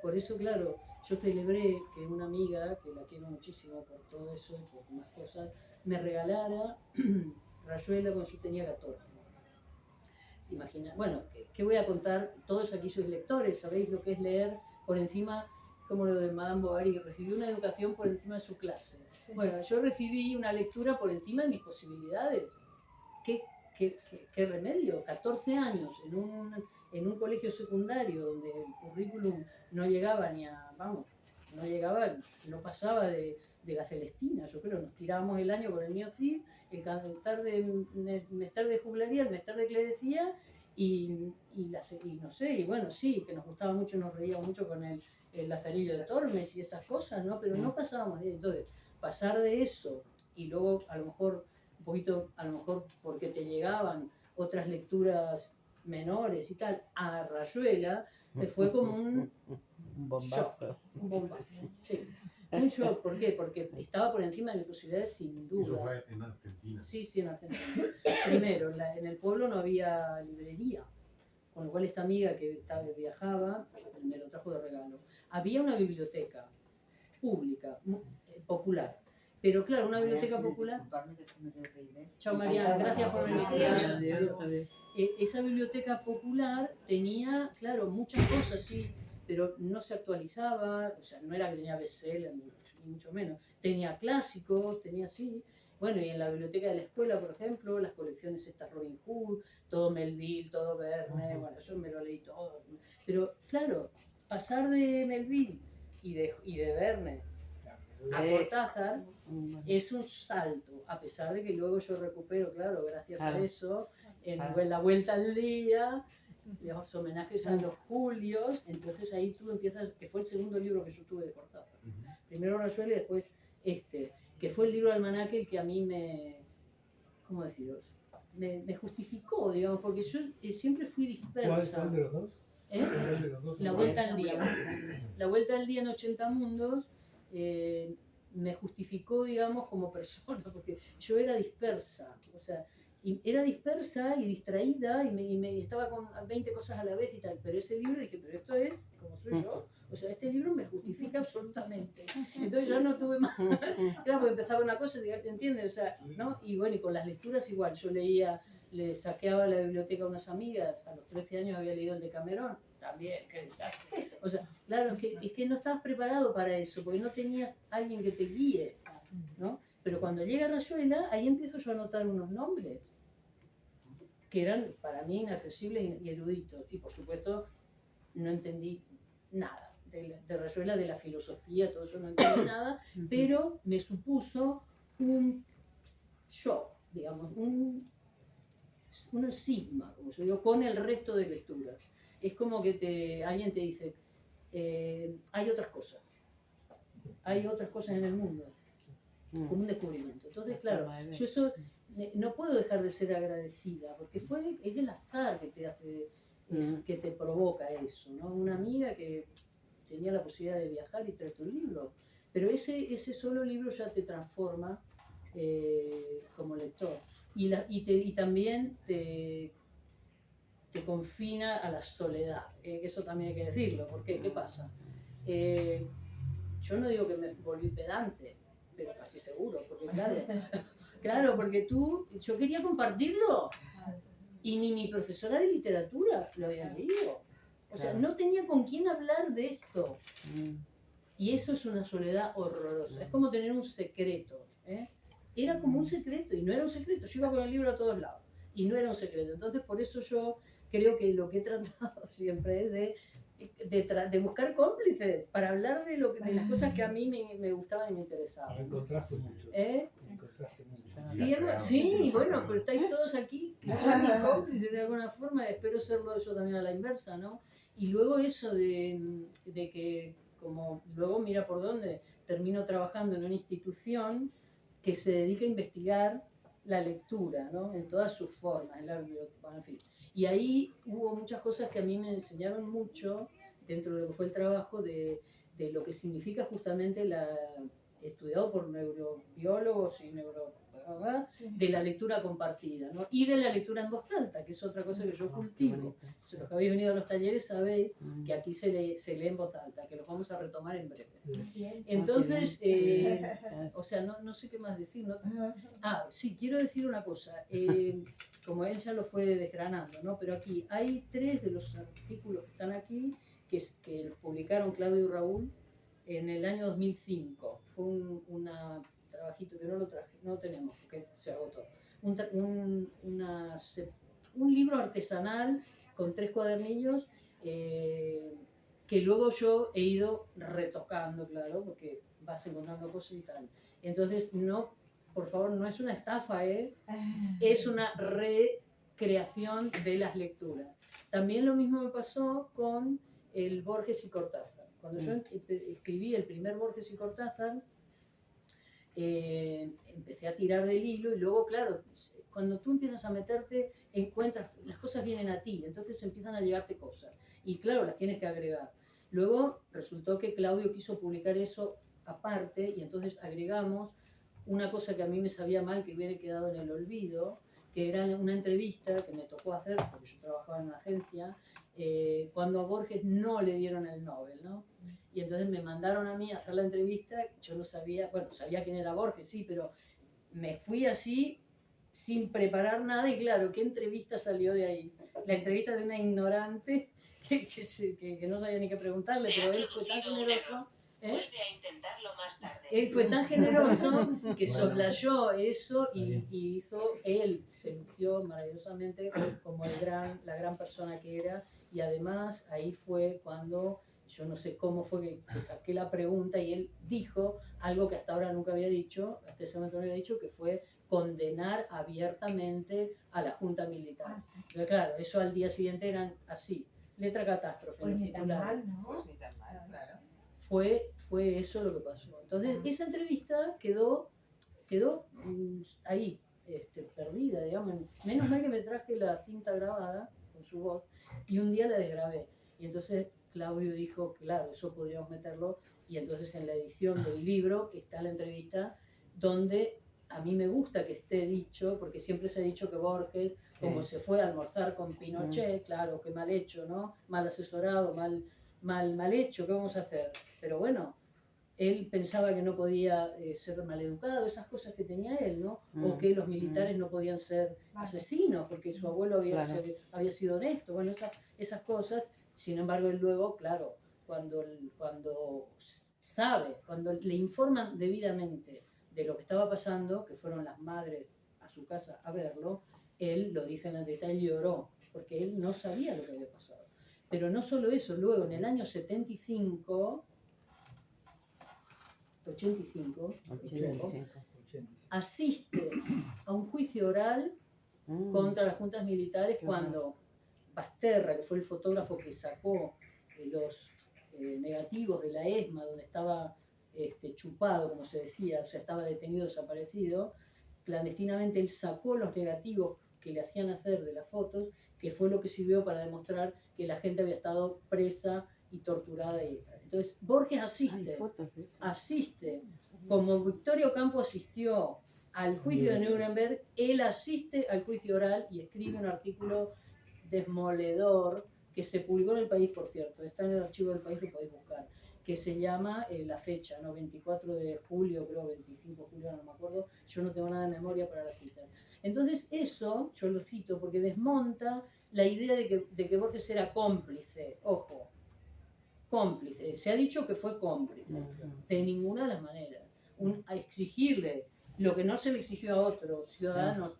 Por eso, claro, yo celebré que una amiga, que la quiero muchísimo por todo eso y por más cosas, me regalara Rayuela cuando yo tenía 14. Imagina, bueno, ¿qué voy a contar? Todos aquí sois lectores, sabéis lo que es leer por encima, como lo de Madame Bovary, que recibió una educación por encima de su clase. Bueno, yo recibí una lectura por encima de mis posibilidades. ¿Qué remedio? 14 años en un colegio secundario donde el currículum no llegaba no pasaba de la Celestina, yo creo, nos tirábamos el año con el mío CID, el mestre de juglaría, el mestre de clerecía y no sé, y bueno, sí, que nos gustaba mucho, nos reíamos mucho con el Lazarillo de Tormes y estas cosas, ¿no? Pero no pasábamos de ahí. Entonces, pasar de eso y luego a lo mejor un poquito, a lo mejor porque te llegaban otras lecturas menores y tal, a Rayuela, fue como un bombazo. Shock, un bombazo, sí. Un shock, ¿por qué? Porque estaba por encima de mis posibilidades, sin duda. Eso fue en Argentina. Sí, en Argentina. Primero, en el pueblo no había librería, con lo cual esta amiga que viajaba me lo trajo de regalo. Había una biblioteca pública, popular. Pero claro, una biblioteca popular... Chao María, gracias por venir. Esa biblioteca popular tenía, claro, muchas cosas, sí, pero no se actualizaba, o sea, no era que tenía bestseller, ni mucho menos. Tenía clásicos, tenía así. Bueno, y en la biblioteca de la escuela, por ejemplo, las colecciones estas Robin Hood, todo Melville, todo Verne, bueno, yo me lo leí todo. Pero claro, pasar de Melville y de Verne a Cortázar es un salto, a pesar de que luego yo recupero, claro, gracias a eso, en La Vuelta al Día, los homenajes a los Julios, entonces ahí tú empiezas, que fue el segundo libro que yo tuve de Cortázar. Primero Rayuela y después que fue el libro de almanaque el que a mí ¿cómo deciros? Me justificó, digamos, porque yo siempre fui dispersa. ¿Cuál de los dos? ¿Cuál de los dos? La Vuelta al Día. La Vuelta al Día en 80 mundos me justificó, digamos, como persona, porque yo era dispersa, o sea, y era dispersa y distraída y estaba con 20 cosas a la vez y tal, pero ese libro dije, pero esto es como soy yo, o sea, este libro me justifica absolutamente. Entonces ya no tuve más, claro, porque empezaba una cosa, ¿entiendes? O sea, ¿no? Y bueno, y con las lecturas igual, yo leía, le saqueaba la biblioteca a unas amigas, a los 13 años había leído el de Camerón, también, qué desastre. O sea, claro, es que no estabas preparado para eso, porque no tenías alguien que te guíe, ¿no? Pero cuando llega Rayuela, ahí empiezo yo a anotar unos nombres que eran para mí inaccesibles y eruditos. Y por supuesto, no entendí nada de Rayuela, de la filosofía, todo eso no entendí nada, pero me supuso un shock, digamos, un sigma, como yo digo, con el resto de lecturas. Es como que alguien te dice, hay otras cosas en el mundo, como un descubrimiento. Entonces, claro, yo eso no puedo dejar de ser agradecida, porque es el azar que te hace, que te provoca eso, ¿no? Una amiga que tenía la posibilidad de viajar y traer tu libro, pero ese solo libro ya te transforma como lector. Y también te confina a la soledad, eso también hay que decirlo, porque ¿qué pasa? Yo no digo que me volví pedante, pero casi seguro, porque claro, porque yo quería compartirlo y ni mi profesora de literatura lo había leído. O sea, no tenía con quién hablar de esto. Y eso es una soledad horrorosa. Es como tener un secreto. Era como un secreto y no era un secreto. Yo iba con el libro a todos lados y no era un secreto. Entonces, por eso yo creo que lo que he tratado siempre es de buscar cómplices para hablar de las cosas que a mí me gustaban y me interesaban. Encontraste mucho. Encontraste mucho. Sí, bueno, pero estáis todos aquí, que son mis cómplices de alguna forma, espero serlo yo también a la inversa, ¿no? Y luego eso de que, como luego mira por dónde, termino trabajando en una institución que se dedica a investigar la lectura, ¿no? En todas sus formas, en la biblioteca, en fin. Y ahí hubo muchas cosas que a mí me enseñaron mucho dentro de lo que fue el trabajo de lo que significa justamente estudiado por neurobiólogos y de la lectura compartida, ¿no? Y de la lectura en voz alta, que es otra cosa que yo cultivo. Si los que habéis venido a los talleres sabéis que aquí se lee en voz alta, que los vamos a retomar en breve. Entonces, o sea, no sé qué más decir. ¿No? Sí, quiero decir una cosa. Como él ya lo fue desgranando, ¿no? Pero aquí hay 3 de los artículos que están aquí que los publicaron Claudio y Raúl en el año 2005. Fue un trabajito que no lo traje, no lo tenemos porque se agotó. Un libro artesanal con 3 cuadernillos que luego yo he ido retocando, claro, porque vas encontrando cosas y tal. Entonces, no, por favor, no es una estafa, es una recreación de las lecturas. También lo mismo me pasó con el Borges y Cortázar. Cuando yo escribí el primer Borges y Cortázar, empecé a tirar del hilo y luego, claro, cuando tú empiezas a meterte, encuentras, las cosas vienen a ti, entonces empiezan a llegarte cosas. Y claro, las tienes que agregar. Luego resultó que Claudio quiso publicar eso aparte y entonces agregamos una cosa que a mí me sabía mal, que hubiera quedado en el olvido, que era una entrevista que me tocó hacer, porque yo trabajaba en una agencia, cuando a Borges no le dieron el Nobel, ¿no? Y entonces me mandaron a mí a hacer la entrevista, yo no sabía, bueno, sabía quién era Borges, sí, pero me fui así sin preparar nada y claro, ¿qué entrevista salió de ahí? La entrevista de una ignorante que no sabía ni qué preguntarle, pero él fue tan generoso. Vuelve a intentarlo más tarde. Él fue tan generoso que soslayó eso y se lució maravillosamente como la gran persona que era. Y además ahí fue cuando, yo no sé cómo fue que saqué la pregunta y él dijo algo que hasta ahora nunca había dicho, hasta ese momento no había dicho, que fue condenar abiertamente a la Junta Militar. Pero claro, eso al día siguiente eran así, letra catástrofe. Pues ni tan mal, ¿no? Pues ni tan mal, claro. Fue eso lo que pasó. Entonces, esa entrevista quedó ahí, perdida, digamos. Menos mal que me traje la cinta grabada con su voz y un día la desgrabé. Y entonces Claudio dijo, claro, eso podríamos meterlo. Y entonces en la edición del libro está la entrevista donde a mí me gusta que esté dicho, porque siempre se ha dicho que Borges, como se fue a almorzar con Pinochet, claro, que mal hecho, ¿no? Mal asesorado, mal hecho, ¿qué vamos a hacer? Pero bueno, él pensaba que no podía ser maleducado, esas cosas que tenía él, ¿no? O que los militares no podían ser asesinos, porque su abuelo había sido honesto, bueno, esas cosas. Sin embargo, él luego, claro, cuando sabe, cuando le informan debidamente de lo que estaba pasando, que fueron las madres a su casa a verlo, él lo dice en el detalle, lloró, porque él no sabía lo que había pasado. Pero no solo eso, luego en el año 85, asiste a un juicio oral contra las juntas militares cuando Basterra, que fue el fotógrafo que sacó los negativos de la ESMA, donde estaba chupado, como se decía, o sea, estaba detenido, desaparecido, clandestinamente él sacó los negativos que le hacían hacer de las fotos, que fue lo que sirvió para demostrar que la gente había estado presa y torturada. Entonces, Borges asiste, como Victorio Ocampo asistió al juicio de Nuremberg, él asiste al juicio oral y escribe un artículo demoledor que se publicó en El País, por cierto, está en el archivo del País, lo podéis buscar, que se llama la fecha, ¿no? 24 de julio, creo, 25 de julio, no me acuerdo, yo no tengo nada de memoria para la cita. Entonces eso, yo lo cito porque desmonta la idea de que Borges era cómplice, ojo, cómplice, se ha dicho que fue cómplice, de ninguna de las maneras. A exigirle lo que no se le exigió a otros ciudadanos,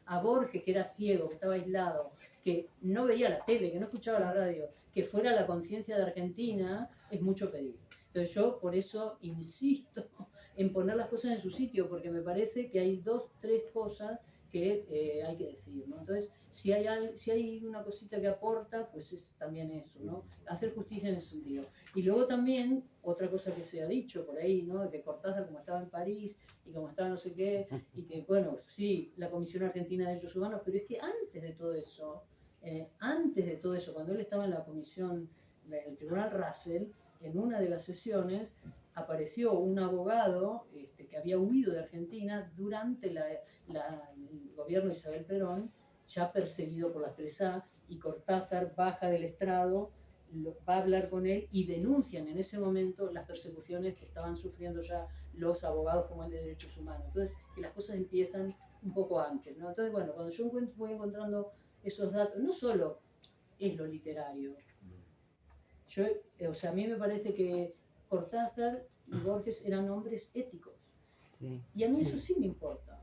a Borges, que era ciego, que estaba aislado, que no veía la tele, que no escuchaba la radio, que fuera la conciencia de Argentina, es mucho pedir. Entonces yo por eso insisto en poner las cosas en su sitio, porque me parece que hay 2, 3 cosas que hay que decir, ¿no? Entonces, si hay una cosita que aporta, pues es también eso, ¿no? Hacer justicia en ese sentido. Y luego también, otra cosa que se ha dicho por ahí, ¿no? Que Cortázar, como estaba en París, y como estaba no sé qué, y que, bueno, sí, la Comisión Argentina de Derechos Humanos, pero es que antes de todo eso, cuando él estaba en la comisión, en el Tribunal Russell, en una de las sesiones, apareció un abogado que había huido de Argentina durante el gobierno de Isabel Perón, ya perseguido por las 3A, y Cortázar baja del estrado, va a hablar con él y denuncian en ese momento las persecuciones que estaban sufriendo ya los abogados como el de derechos humanos. Entonces, que las cosas empiezan un poco antes, ¿no? Entonces, bueno, cuando yo voy encontrando esos datos, no solo es lo literario. A mí me parece que Cortázar y Borges eran hombres éticos. Sí. Y a mí eso sí me importa.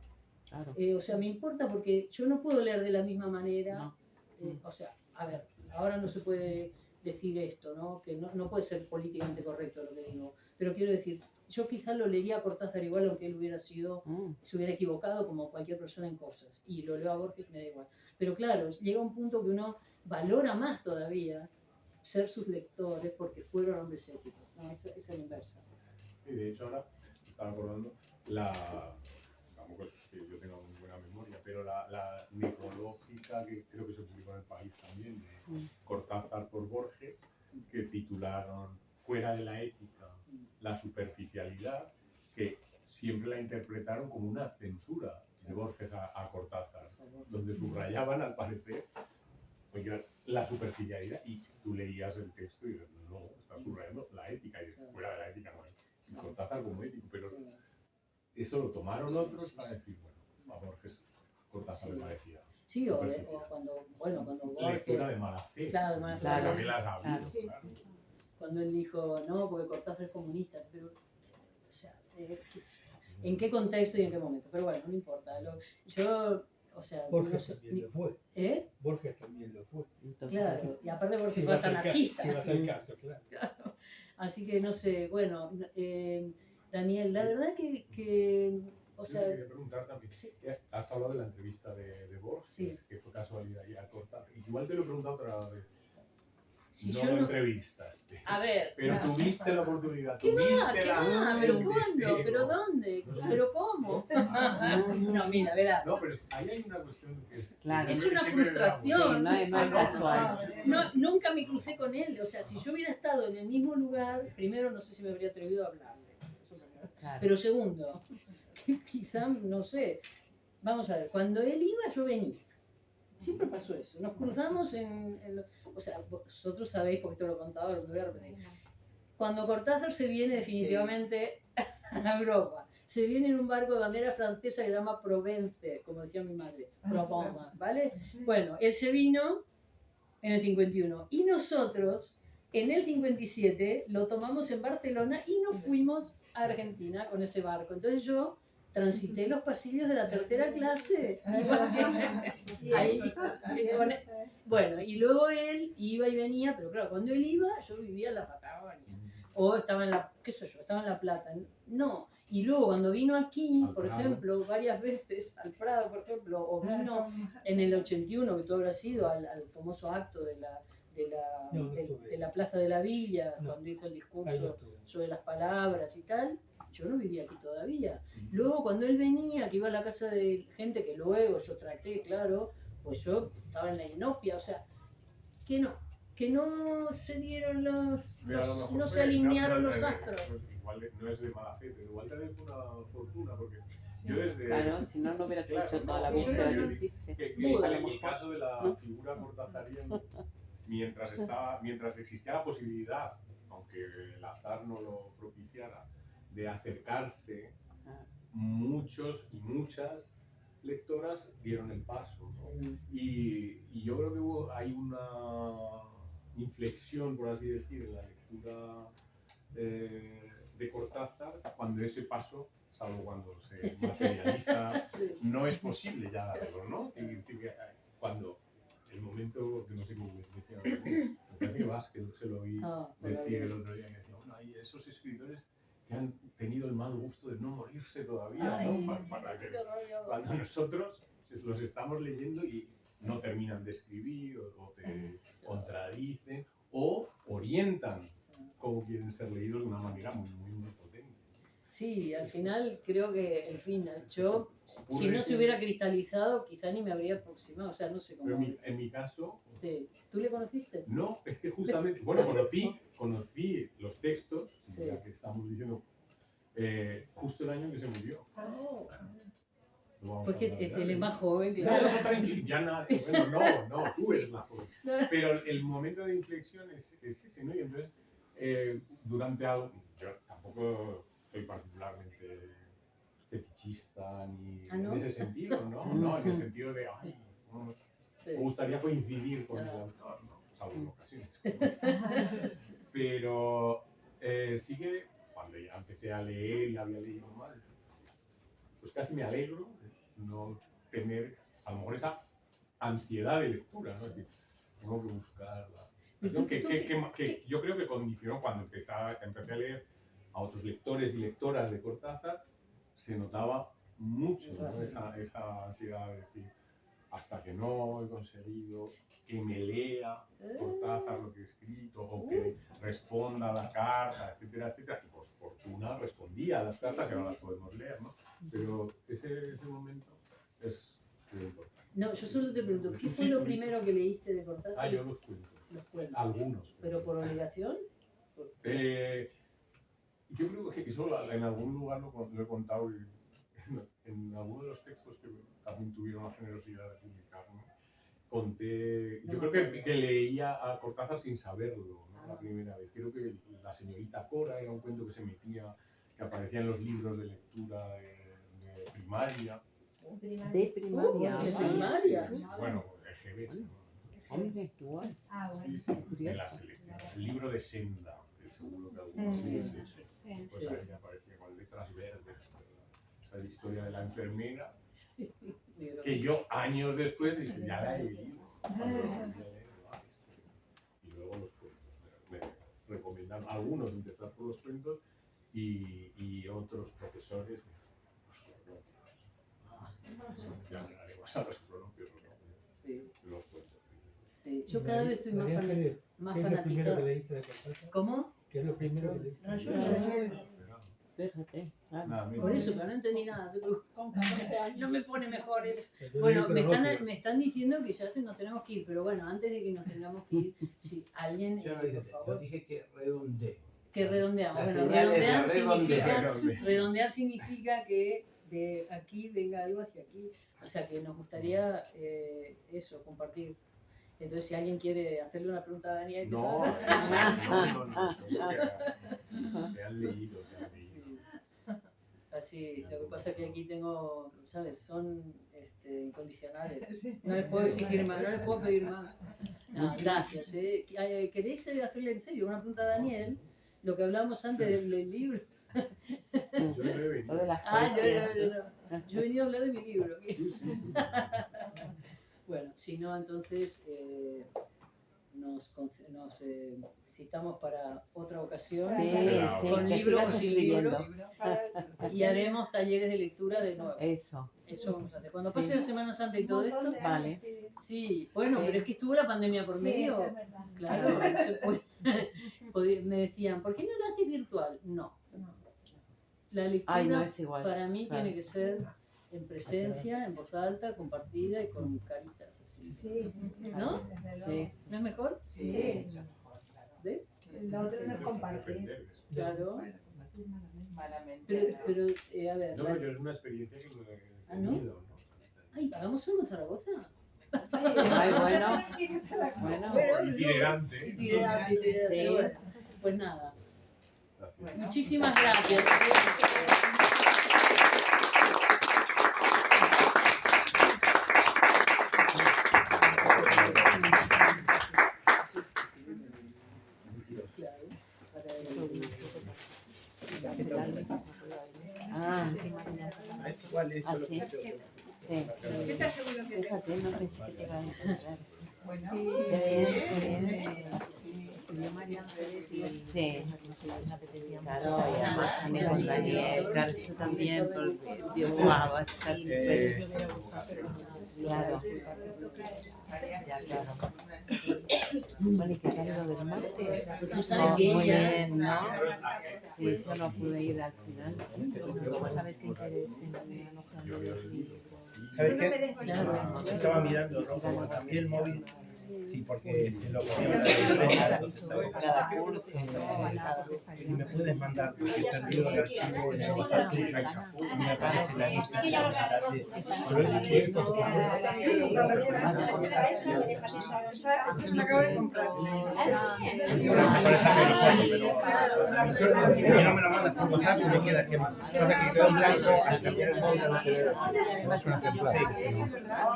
Claro. Me importa porque yo no puedo leer de la misma manera. No. A ver, ahora no se puede decir esto, ¿no? Que no puede ser políticamente correcto lo que digo. Pero quiero decir, yo quizás lo leería a Cortázar igual, aunque él se hubiera equivocado como cualquier persona en cosas. Y lo leo a Borges, me da igual. Pero claro, llega un punto que uno valora más todavía ser sus lectores porque fueron hombres éticos, ¿no? Es la inversa. Y de hecho ahora estaba acordando tampoco es que yo tenga muy buena memoria, pero la necrológica que creo que se publicó en El País también, de Cortázar por Borges, que titularon Fuera de la ética, la superficialidad, que siempre la interpretaron como una censura de Borges a Cortázar, donde subrayaban al parecer la superficialidad, y tú leías el texto y dices, no, está subrayando la ética, y fuera de la ética no hay. Y Cortázar como ético, pero eso lo tomaron otros para decir, bueno, a Borges Cortázar le parecía. Sí, o cuando Borges... Lectura de mala fe. Claro, de mala fe. Claro, también las ha habido, claro. Cuando él dijo, no, porque Cortázar es comunista, pero, ¿en qué contexto y en qué momento? Pero bueno, no importa. Borges también lo fue. Borges también lo fue. Claro, y aparte Borges fue anarquista. Si vas al caso, claro. Así que no sé, bueno, Daniel, la verdad que yo quería preguntar también, has hablado de la entrevista de Borges, que fue casualidad y a Cortázar, y igual te lo he preguntado otra vez. Si no lo entrevistaste. A ver. Pero tuviste la oportunidad. ¿Qué va? ¿Pero cuándo? ¿Pero dónde? No sé. ¿Pero cómo? No, mira, verás. No, pero ahí hay una cuestión que es una frustración. Sí, no es casual. Nunca me crucé con él. O sea, si yo hubiera estado en el mismo lugar, primero no sé si me habría atrevido a hablarle. Claro. Pero segundo, quizá, no sé. Vamos a ver, cuando él iba, yo venía. Siempre pasó eso. Nos cruzamos o sea, vosotros sabéis, porque esto lo he contado, lo voy a repetir. Cuando Cortázar se viene definitivamente a Europa, se viene en un barco de bandera francesa que se llama Provence, como decía mi madre, Provence, ¿vale? Bueno, él se vino en el 51 y nosotros en el 57 lo tomamos en Barcelona y nos fuimos a Argentina con ese barco. Entonces yo transité los pasillos de la tercera clase. Ahí, bueno, y luego él iba y venía, pero claro, cuando él iba, yo vivía en la Patagonia. O estaba en la, qué sé yo, estaba en La Plata. No. Y luego cuando vino aquí, por ejemplo, varias veces, al Prado, por ejemplo, o vino en el 81, que tú habrás ido al famoso acto de la Plaza de la Villa, cuando hizo el discurso sobre las palabras y tal, yo no vivía aquí todavía. Luego cuando él venía, que iba a la casa de gente que luego yo traté, claro, pues yo estaba en la inopia, o sea, que no se dieron no se alinearon los astros. Igual no es de mala fe, pero igual también fue una fortuna, porque yo desde... Claro, si no, no hubieras hecho toda la búsqueda que hiciste. El caso de la figura cortazariana, mientras existía la posibilidad, aunque el azar no lo propiciara, de acercarse, muchos y muchas lectoras dieron el paso, ¿no? Y yo creo que hay una inflexión, por así decir, en la lectura de Cortázar, cuando ese paso, salvo cuando se materializa, no es posible ya darlo, ¿no? Es decir, que cuando el momento, que no sé cómo decía, me parece que Vázquez se lo oí decir el otro día, que decía, bueno, hay esos escritores que han tenido el mal gusto de no morirse todavía, ¿no? Para que cuando nosotros los estamos leyendo y no terminan de escribir o te contradicen o orientan cómo quieren ser leídos de una manera muy, muy, muy potente. Sí, al final creo que, en fin, yo, si no se hubiera cristalizado, quizá ni me habría aproximado, o sea, no sé cómo. Pero en mi caso... Sí. ¿Tú le conociste? No, es que justamente, bueno, conocí los textos, ya que estamos diciendo, justo el año que se murió. Pues que él es más joven, claro. No, es otra inflexión, bueno, no, tú eres más joven. Pero el momento de inflexión es ese, ¿no? Y entonces, durante algo, yo tampoco soy particularmente fetichista ni en ese sentido, ¿no? No, en el sentido de, ay, no, me gustaría coincidir con el autor, ¿no? Salvo en ocasiones. Pero sí que cuando ya empecé a leer y había leído mal, pues casi me alegro de no tener a lo mejor esa ansiedad de lectura, ¿no? Es decir, tengo que buscarla. Que yo creo que condicionó cuando empecé a leer a otros lectores y lectoras de Cortázar, se notaba mucho, ¿no? Esa ansiedad de decir, hasta que no he conseguido que me lea Cortázar lo que he escrito o que responda a la carta, etcétera, etcétera. Y por fortuna respondía a las cartas y ahora las podemos leer, ¿no? Pero ese momento es muy importante. No, yo solo te pregunto, ¿qué fue lo primero que leíste de Cortázar? Yo los cuentos. Algunos. ¿Pero por obligación? Yo creo que eso en algún lugar lo he contado en algunos de los textos que también tuvieron la generosidad de publicar, ¿no? Conté, yo creo que leía a Cortázar sin saberlo, ¿no? La primera vez. Creo que La señorita Cora era un cuento que se metía, que aparecía en los libros de lectura de primaria. De primaria. ¿De primaria? Sí. Bueno, EGB, ¿no? Igual. Sí, en la selección. El libro de Senda, que seguro que algunos pues ahí aparecía con letras verdes. Esa historia de la enfermera, que yo años después dije, ya la he leído. Y luego los cuentos. Me recomendaron algunos empezar por los cuentos y otros profesores, ya hablaremos a los cronopios, ¿no? Los cuentos. Sí, yo cada vez estoy más fanatizada. ¿Qué es lo primero que leíste de Cortázar? ¿Cómo? ¿Qué es lo primero que leíste? Fíjate. Por eso, pero no entendí nada. No me pone mejores. Bueno, me están diciendo que ya nos tenemos que ir, pero bueno, antes de que nos tengamos que ir, si alguien, por favor. Yo dije que redondeé. Que redondeamos. Bueno, redondear significa que de aquí venga algo hacia aquí. O sea que nos gustaría eso, compartir. Entonces, si alguien quiere hacerle una pregunta a Daniel, que No, sabe. te han leído. Así, lo que pasa es que aquí tengo, ¿sabes? Son incondicionales. No les puedo exigir más, no les puedo pedir más. No, gracias. ¿Queréis hacerle en serio una pregunta a Daniel? Lo que hablamos antes del libro. Yo no he venido. Lo de las Ah, poesías. yo he venido a hablar de mi libro. Bueno, si no, entonces nos citamos para otra ocasión. Sí, sí, con que libro o sigas sin escribiendo. libro. Y haremos talleres de lectura de nuevo. Eso. Eso vamos a hacer. Cuando pase la Semana Santa y todo esto. Vale. Sí, bueno, Sí. pero es que estuvo la pandemia por medio. Sí, eso es verdad. Claro, no se puede. Me decían, ¿por qué no lo haces virtual? No. La lectura Ay, no es igual. para mí Claro. tiene que ser en presencia, en voz alta, compartida y con caritas así. Sí, ¿No? Sí. ¿No es mejor? Sí. ¿Ves? Lo otro no es compartir. Claro. Malamente. Pero a ver. No, yo es una experiencia que no he ¿Ah, no? tenido, ¿no? Ay, hagamos uno en Zaragoza. Ay, bueno. Bueno, Itinerante. itinerante. Sí. Bueno, pues nada. Gracias. Muchísimas gracias. Ah, Igual esto lo así. que yo- Sí. ¿Qué estás seguro que te Fíjate, no pensé que te iba a encontrar. Bueno, Qué bien. Sí. Claro, y además también con Daniel, claro, eso también, por Dios, wow, va a estar súper. Claro. Ya, claro. Bueno, ¿y qué tal lo del martes? Tú sabes que Muy ella- bien, ¿no? Sí, solo pude ir al final. ¿Cómo sabes qué interés en alojando los libros? ¿Sabes no me qué? des colchón. Estaba mirando, ¿no? Como cambié el móvil. Sí, porque se lo ponía en la biblioteca, entonces estaba- Cada curso. Y me puedes mandar, porque te ha enviado el archivo en el WhatsApp tuyo y me aparece la lista. Pero es que, por favor, Me acabo de comprar. me parece que lo saco, pero si no me lo mandas por WhatsApp, me queda que pasa que quedó en blanco al cambiar el móvil. No es un ejemplar.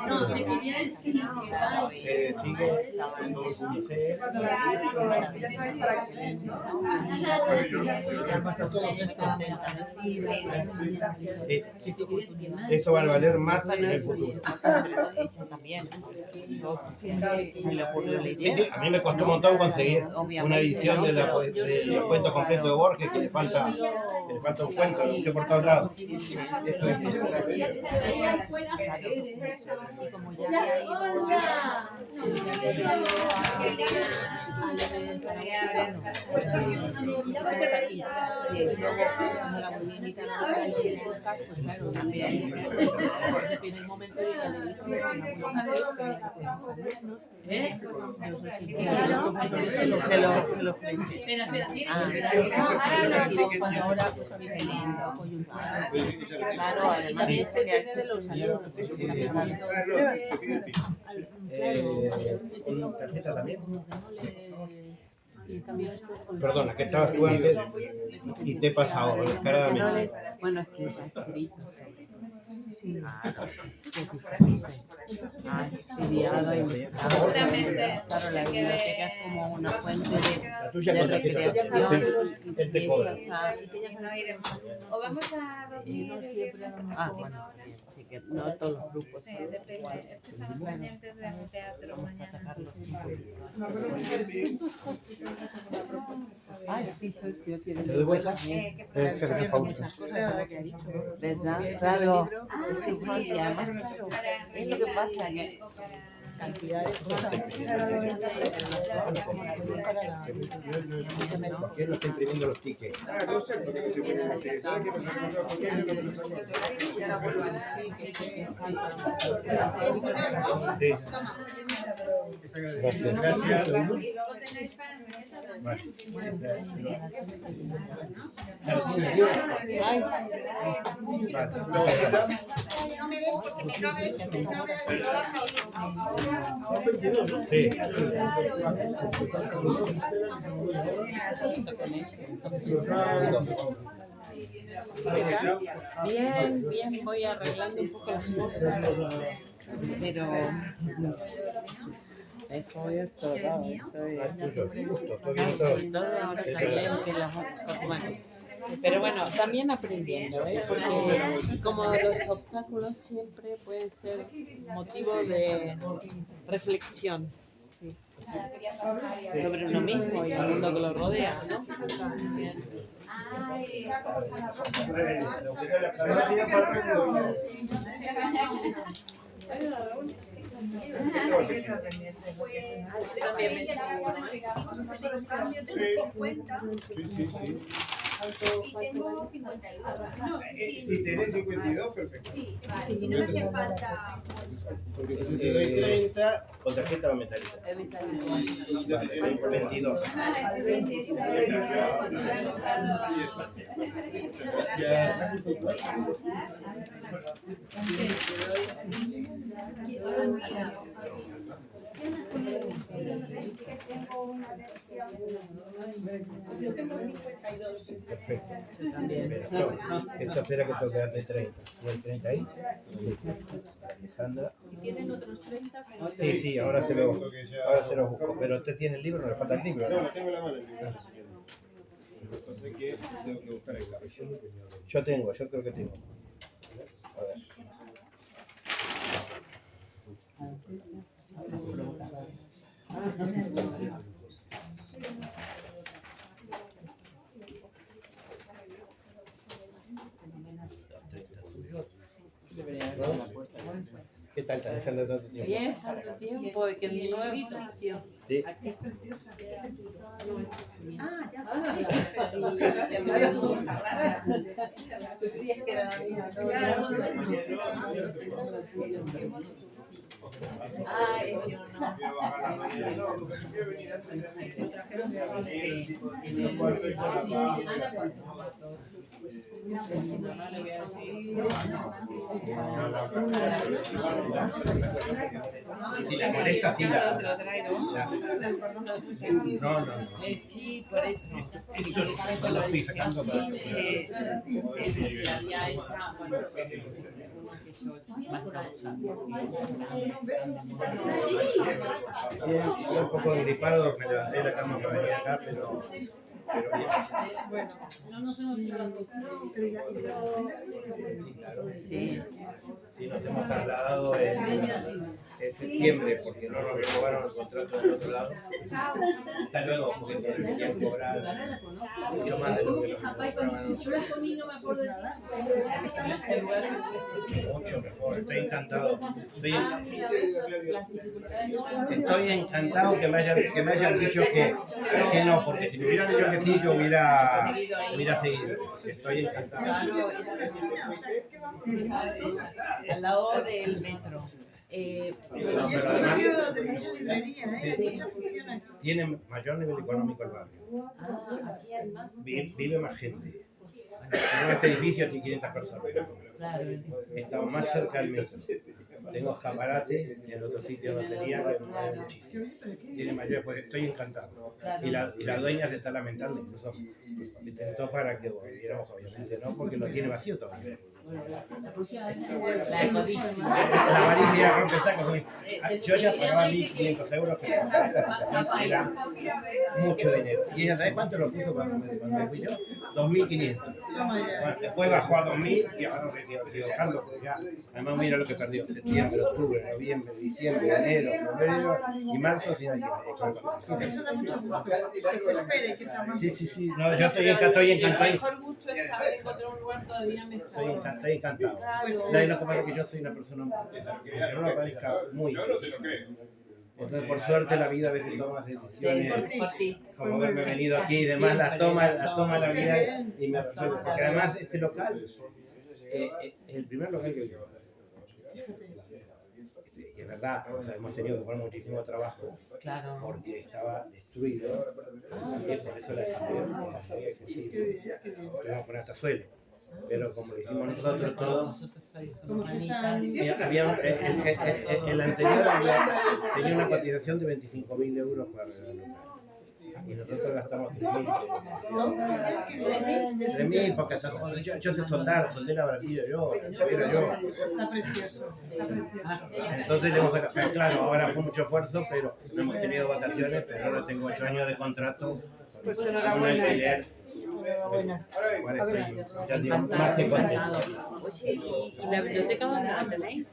No, te quería decir que hay. Sigue en UNICEF. Ya sabes para qué. Sí, eso va a valer más en el futuro. Eso también. Se le ocurrió la Sí, idea. a mí me costó un montón conseguir una edición de del cuento completo de Borges, que le falta un cuento, lo busqué por todos lados. Esto es- Y como ya había ido cuando la volví a invitar a el podcast, pues claro, también en el momento de que le dije en alguna ocasión que a sus alumnos, no sé si se lo ofrecí. Espera, mira, Ah, cuando ahora pues habéis tenido coyuntura. Claro, además de eso, que de los alumnos, que son ¿Con tarjeta también? y también estos con Perdona, que estabas tú antes y te he pasado descaradamente. bueno, es que está escrito. Sí, claro. Es diferente. Ah, sí, Justamente, claro, la biblioteca es como una fuente La tuya de con tarjeta. recreación. Él te cobra. no iremos. O vamos a dormir el viernes a Ah, la bueno, última hora. bien, sí, que no todos los grupos. Sí, depende. Es que estamos pendientes de un teatro Vamos a mañana. sacarlos un poquito. Ay, sí, soy yo quiero. ¿Te doy vuelta? ¿Qué Se me favor. Muchas cosas de lo que ha dicho. ¿Verdad? Claro. Ah, Es igual, sí, y además, para- claro, es lo que pasa, que cantidades. ¿Por qué no está imprimiendo los tickets? No sé, porque estoy poniendo que ¿sabes qué pasa? Sí. Gracias. Y luego tenéis para Vale. no me des porque me cabe y luego va a seguir. Sí. Bien, bien, voy arreglando un poco las cosas, pero estoy explotado, estoy sobre todo ahora también que bueno, pero bueno, también aprendiendo, porque como los obstáculos siempre pueden ser motivo de reflexión, sí, sobre uno mismo y el mundo que lo rodea, ¿no? También. Y tengo 52. No, sí. Si tenés 52, perfecto. Sí, vale. Y no me hace falta. Porque si te doy 30, con tarjeta o metálica. 22. Yo tengo 52. Perfecto. Esto espera que toque darle 30. ¿Y el 30 ahí? Sí. Alejandra. Si tienen otros 30, Sí, sí, ahora se lo busco. Pero usted tiene el libro, no le falta el libro, No, ¿no? lo tengo en la mano el libro. Lo que pasa es que tengo que buscar el cabello. Yo creo que tengo. A ver. ¿Qué tal? ¿Te dejan de tanto tiempo? bien, tanto tiempo y que el nuevo sitio. Sí. Si la molesta, sí la... No. Sí, por eso. Esto lo estoy sacando para que Ya esa, bueno, que yo más causal. Estoy un poco gripado, me levanté de la cama para venir acá, pero bien. Bueno, no nos hemos hecho las dos. Sí. Sí, nos hemos trasladado en septiembre porque no nos renovaron el contrato del otro lado. Hasta luego, porque querían cobrar mucho más de lo que nos cobraban. Yo las comí no me acuerdo de ti. Mucho mejor, estoy encantado. Estoy encantado que me hayan dicho que no, porque si me hubieran dicho que sí, yo hubiera seguido. Estoy encantado. Al lado del metro. Es un barrio de mucha librería, mucha función aquí. Tiene mayor nivel económico el barrio. Vive más gente. En este edificio tiene 500 personas. Estamos más cerca del metro. Tengo escaparates, en el otro sitio no tenía, que me mueve muchísimo. Tiene mayor, pues estoy encantado. Y la dueña se está lamentando, incluso intentó para que volviéramos, obviamente no, porque lo tiene vacío todavía. La avaricia rompe el saco. Yo ya pagaba 1.500 euros, que era mucho dinero. ¿Y ella sabe cuánto lo puso cuando me fui yo? 2.500. Bueno, después bajó a 2.000 y ahora no sé si sigue bajando, porque ya, además mira lo que perdió. Septiembre, octubre, noviembre, diciembre, enero, febrero y marzo sin alquiler. Eso da mucho gusto, que se espere y que sea más. Sí. No, yo estoy encantado. El mejor gusto es saber encontrar un lugar todavía mejor. Estoy encantado. estoy encantado. ¿Sabes lo que pasa? Que yo soy una persona, aunque no lo parezca, muy difícil. Entonces, por suerte, la vida a veces toma decisiones, como haberme venido aquí y demás, las toma la vida y me resuelve. Porque además, este local es el primer local que yo. Y es verdad, o sea, hemos tenido que poner muchísimo trabajo porque estaba destruido y por eso la cambié, porque no sería accesible. Tuvimos que poner hasta suelo. Pero como lo hicimos nosotros todos, había, el anterior tenía una cotización de 25.000 euros para el local. Y nosotros gastamos 3.000. 3.000 porque hasta, yo sé soldar, soldé la baratilla yo. Está precioso. Entonces le hemos sacado, claro, ahora fue mucho esfuerzo, pero no hemos tenido vacaciones, pero ahora tengo 8 años de contrato. Pues Un enhorabuena. alquiler. Ya digo, más que contento. Oye, ¿y la biblioteca dónde la tenéis?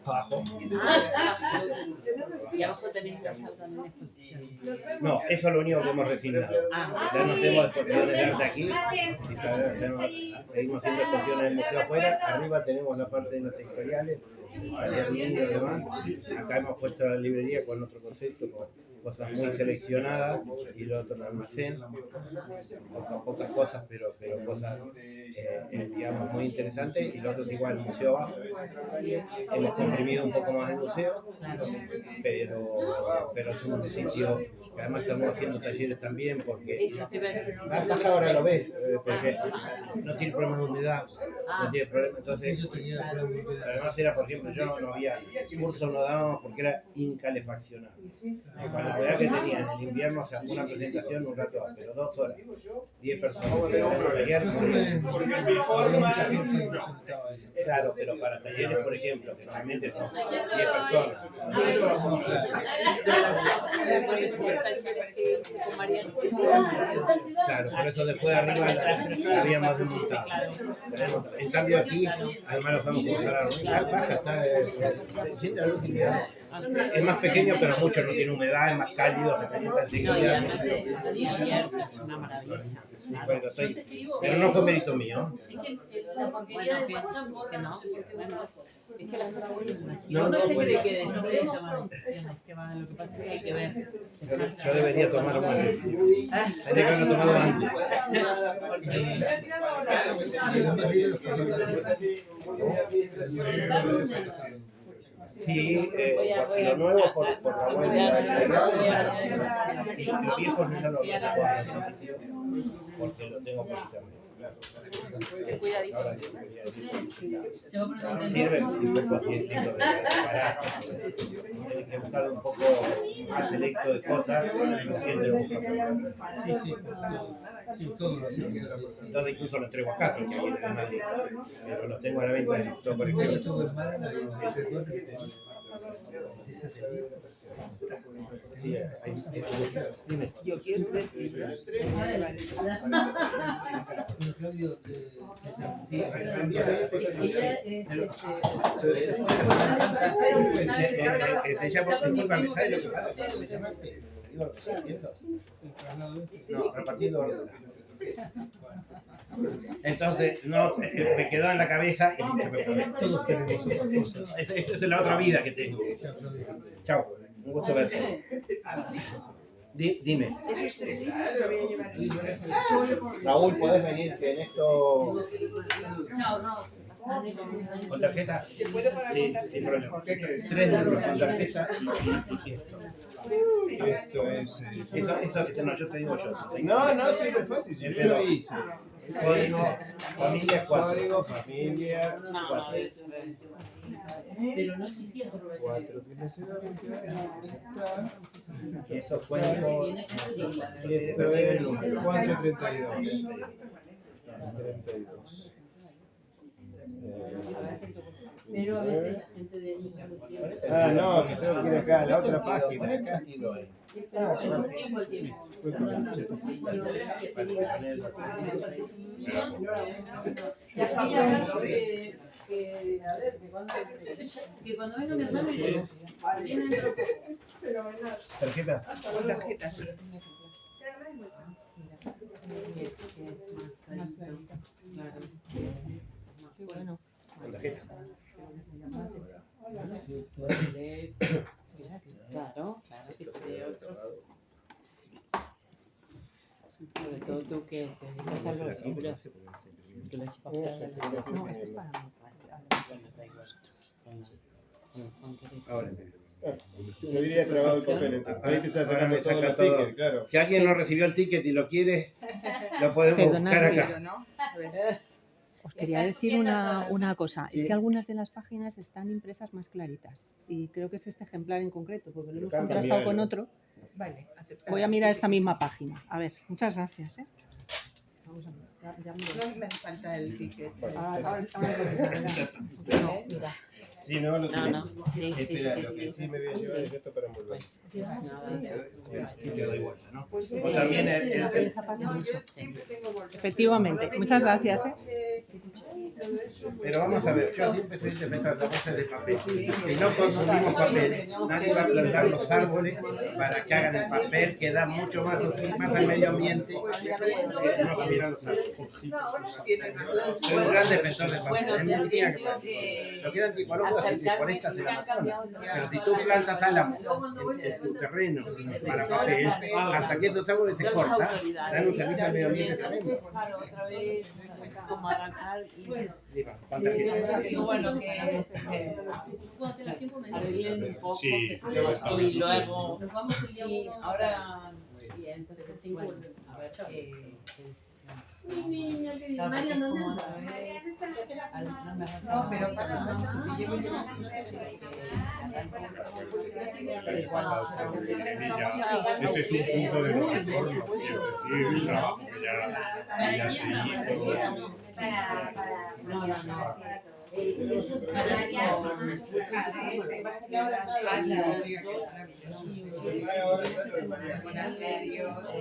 Abajo. Y abajo tenéis la sala también de exposición. No, eso es lo único que hemos resignado. Ya no hacemos exposiciones de arte aquí, y seguimos haciendo exposiciones en el museo afuera. Arriba tenemos la parte de las editoriales, taller niño y demás. Acá hemos puesto la librería con otro concepto, con cosas muy seleccionadas, y el otro en almacén, con pocas cosas, pero cosas digamos muy interesantes, y lo otro es igual el museo abajo. Hemos comprimido un poco más el museo, pero es un sitio que además estamos haciendo talleres también, porque baja ahora lo ves, porque no tiene problemas de humedad, no tiene problemas, entonces además era, por ejemplo, yo no había cursos, no dábamos porque era incalefaccionado. Con la humedad que tenía en el invierno, o sea, una presentación un rato, pero 2 horas, 10 personas, Porque mi forma... Claro, pero para talleres, por ejemplo, que normalmente son 10 personas. Claro, por eso después de arriba la habíamos desmontado. En cambio aquí, además lo estamos como para la baja, está siente la luz y es más pequeño, pero mucho, no tiene humedad, es más cálido, se calienta enseguida. Es una maravilla. Pero no fue mérito mío. Es que la porquería del WhatsApp Que no, bueno, es que las cosas No, no se bueno. cree que decide tomar decisiones, que va, lo que pasa es que hay que ver. Yo debería tomar más. Tendría que haberlo tomado antes. Sí, lo nuevo por la web y lo viejo no lo veo porque lo tengo por internet. Ahora sirve un poco científico de parar. He buscado un poco más selecto de cosas. Sí, todo lo hacemos. Entonces incluso lo entrego a casa, que viene de Madrid. Pero lo tengo a la venta en esto, por ejemplo. Sí, dime. Yo quiero 3 libros. Claudio, Sí, discúlpame, ¿sabes lo que pasa? ¿Me llamaste? Te digo lo que estoy haciendo. No, repartiendo órdenes. Entonces, no, me quedó en la cabeza y se me fue. todos tenemos otras cosas. Esta es la otra vida que tengo. Chao, un gusto verte. Dime. Esos 3 libros te voy a llevar a Raúl, ¿podés venir? Que en esto... Chao, no. ¿Con tarjeta? Te puedo pagar Sí, con tarjeta. sin problema. ¿Por qué crees? 3 libros con tarjeta y esto. Eso, no, yo te digo yo. No, sí, es fácil. Yo lo hice. Código familia 4. Código familia Pero no existía 4. Esos códigos. 432. Pero a veces la gente de Ah, no, que tengo que ir acá a la otra página. Que cuando venga mi hermano y ¿Tarjeta? Con tarjeta, sí. que es más clarito. Claro. Qué bueno. Con tarjeta. Claro, claro, que te dé otro. Sobre todo tú que te dedicas a los libros. Que los chicos No, esto es para mí. Ahora. Yo diría trabado el papel, entonces. Ahí te estás sacando todos los tickets, claro. Si alguien no recibió el ticket y lo quiere, lo podemos buscar acá. Os quería decir una cosa, es que algunas de las páginas están impresas más claritas y creo que es este ejemplar en concreto, porque lo hemos contrastado con otro. Vale, aceptado. Voy a mirar esta misma página. A ver, muchas gracias. Vamos a ver, ya miro. No me hace falta el ticket. Ahora No, mira. Sí, no, lo No, no. tienes. Sí, sí, Espera, sí, lo que sí. sí me voy a llevar es esto para envolver. Y te doy vuelta, ¿no? Pues O también esa pasa no, mucho. yo siempre tengo bolsa. Efectivamente, muchas gracias. Pero vamos a ver, yo siempre soy defensor de bolsas de papel. Si no consumimos papel, nadie va a plantar los árboles para que hagan el papel, que da mucho más al medio ambiente que no mirar los árboles. Soy un gran defensor del papel. Es mentira que lo quedan anticolónicos y deforestas en la Amazonas. Pero si tú plantas álamos en tu terreno para papel, hasta que esos árboles se cortan, dan un servicio al medio ambiente tremendo. Otra vez, como arrancar y Diga, ¿cuántas quieres? bueno, que arreglen un poco y luego, sí, ahora, y entonces, bueno, a ver qué Mi niña querida, María, ¿dónde andas? No, pero pasa que llevo Ese es un punto de no retorno, quiero decir, ya se hizo.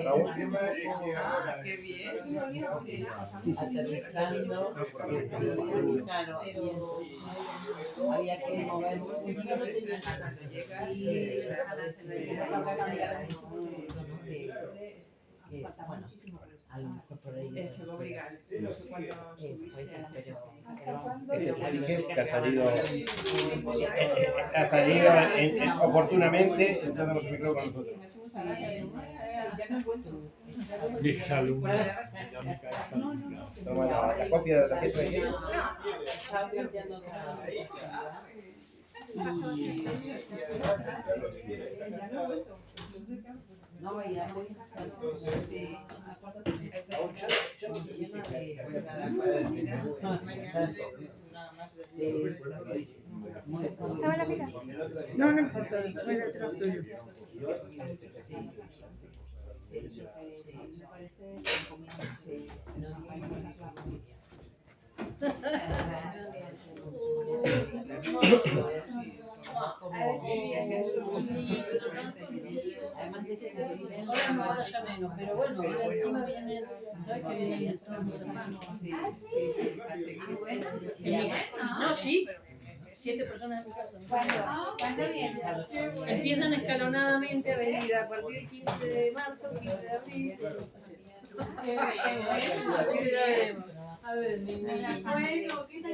La última es que ahora. Qué bien. aterrizando, claro, había que mover bueno, a lo mejor por ahí Eso lo obligas. No sé cuándo subiste. Este ticket que ha salido oportunamente, entonces nos ubicó con nosotros. Mi exalumno. Toma la copia de la tarjeta de lleno. estaba planteando otra no vaya ¿Estaba la pila? No, no importa, voy detrás tuyo. Ahora ya menos, pero bueno, ahora encima vienen, ¿sabes que vienen todos mis hermanos? No, sí, 7 personas en mi casa. ¿Cuándo viene? Empiezan escalonadamente a venir a partir del 15 de marzo, 15 de abril. Ya veremos. A ver, mi niña. Bueno, ¿qué tal?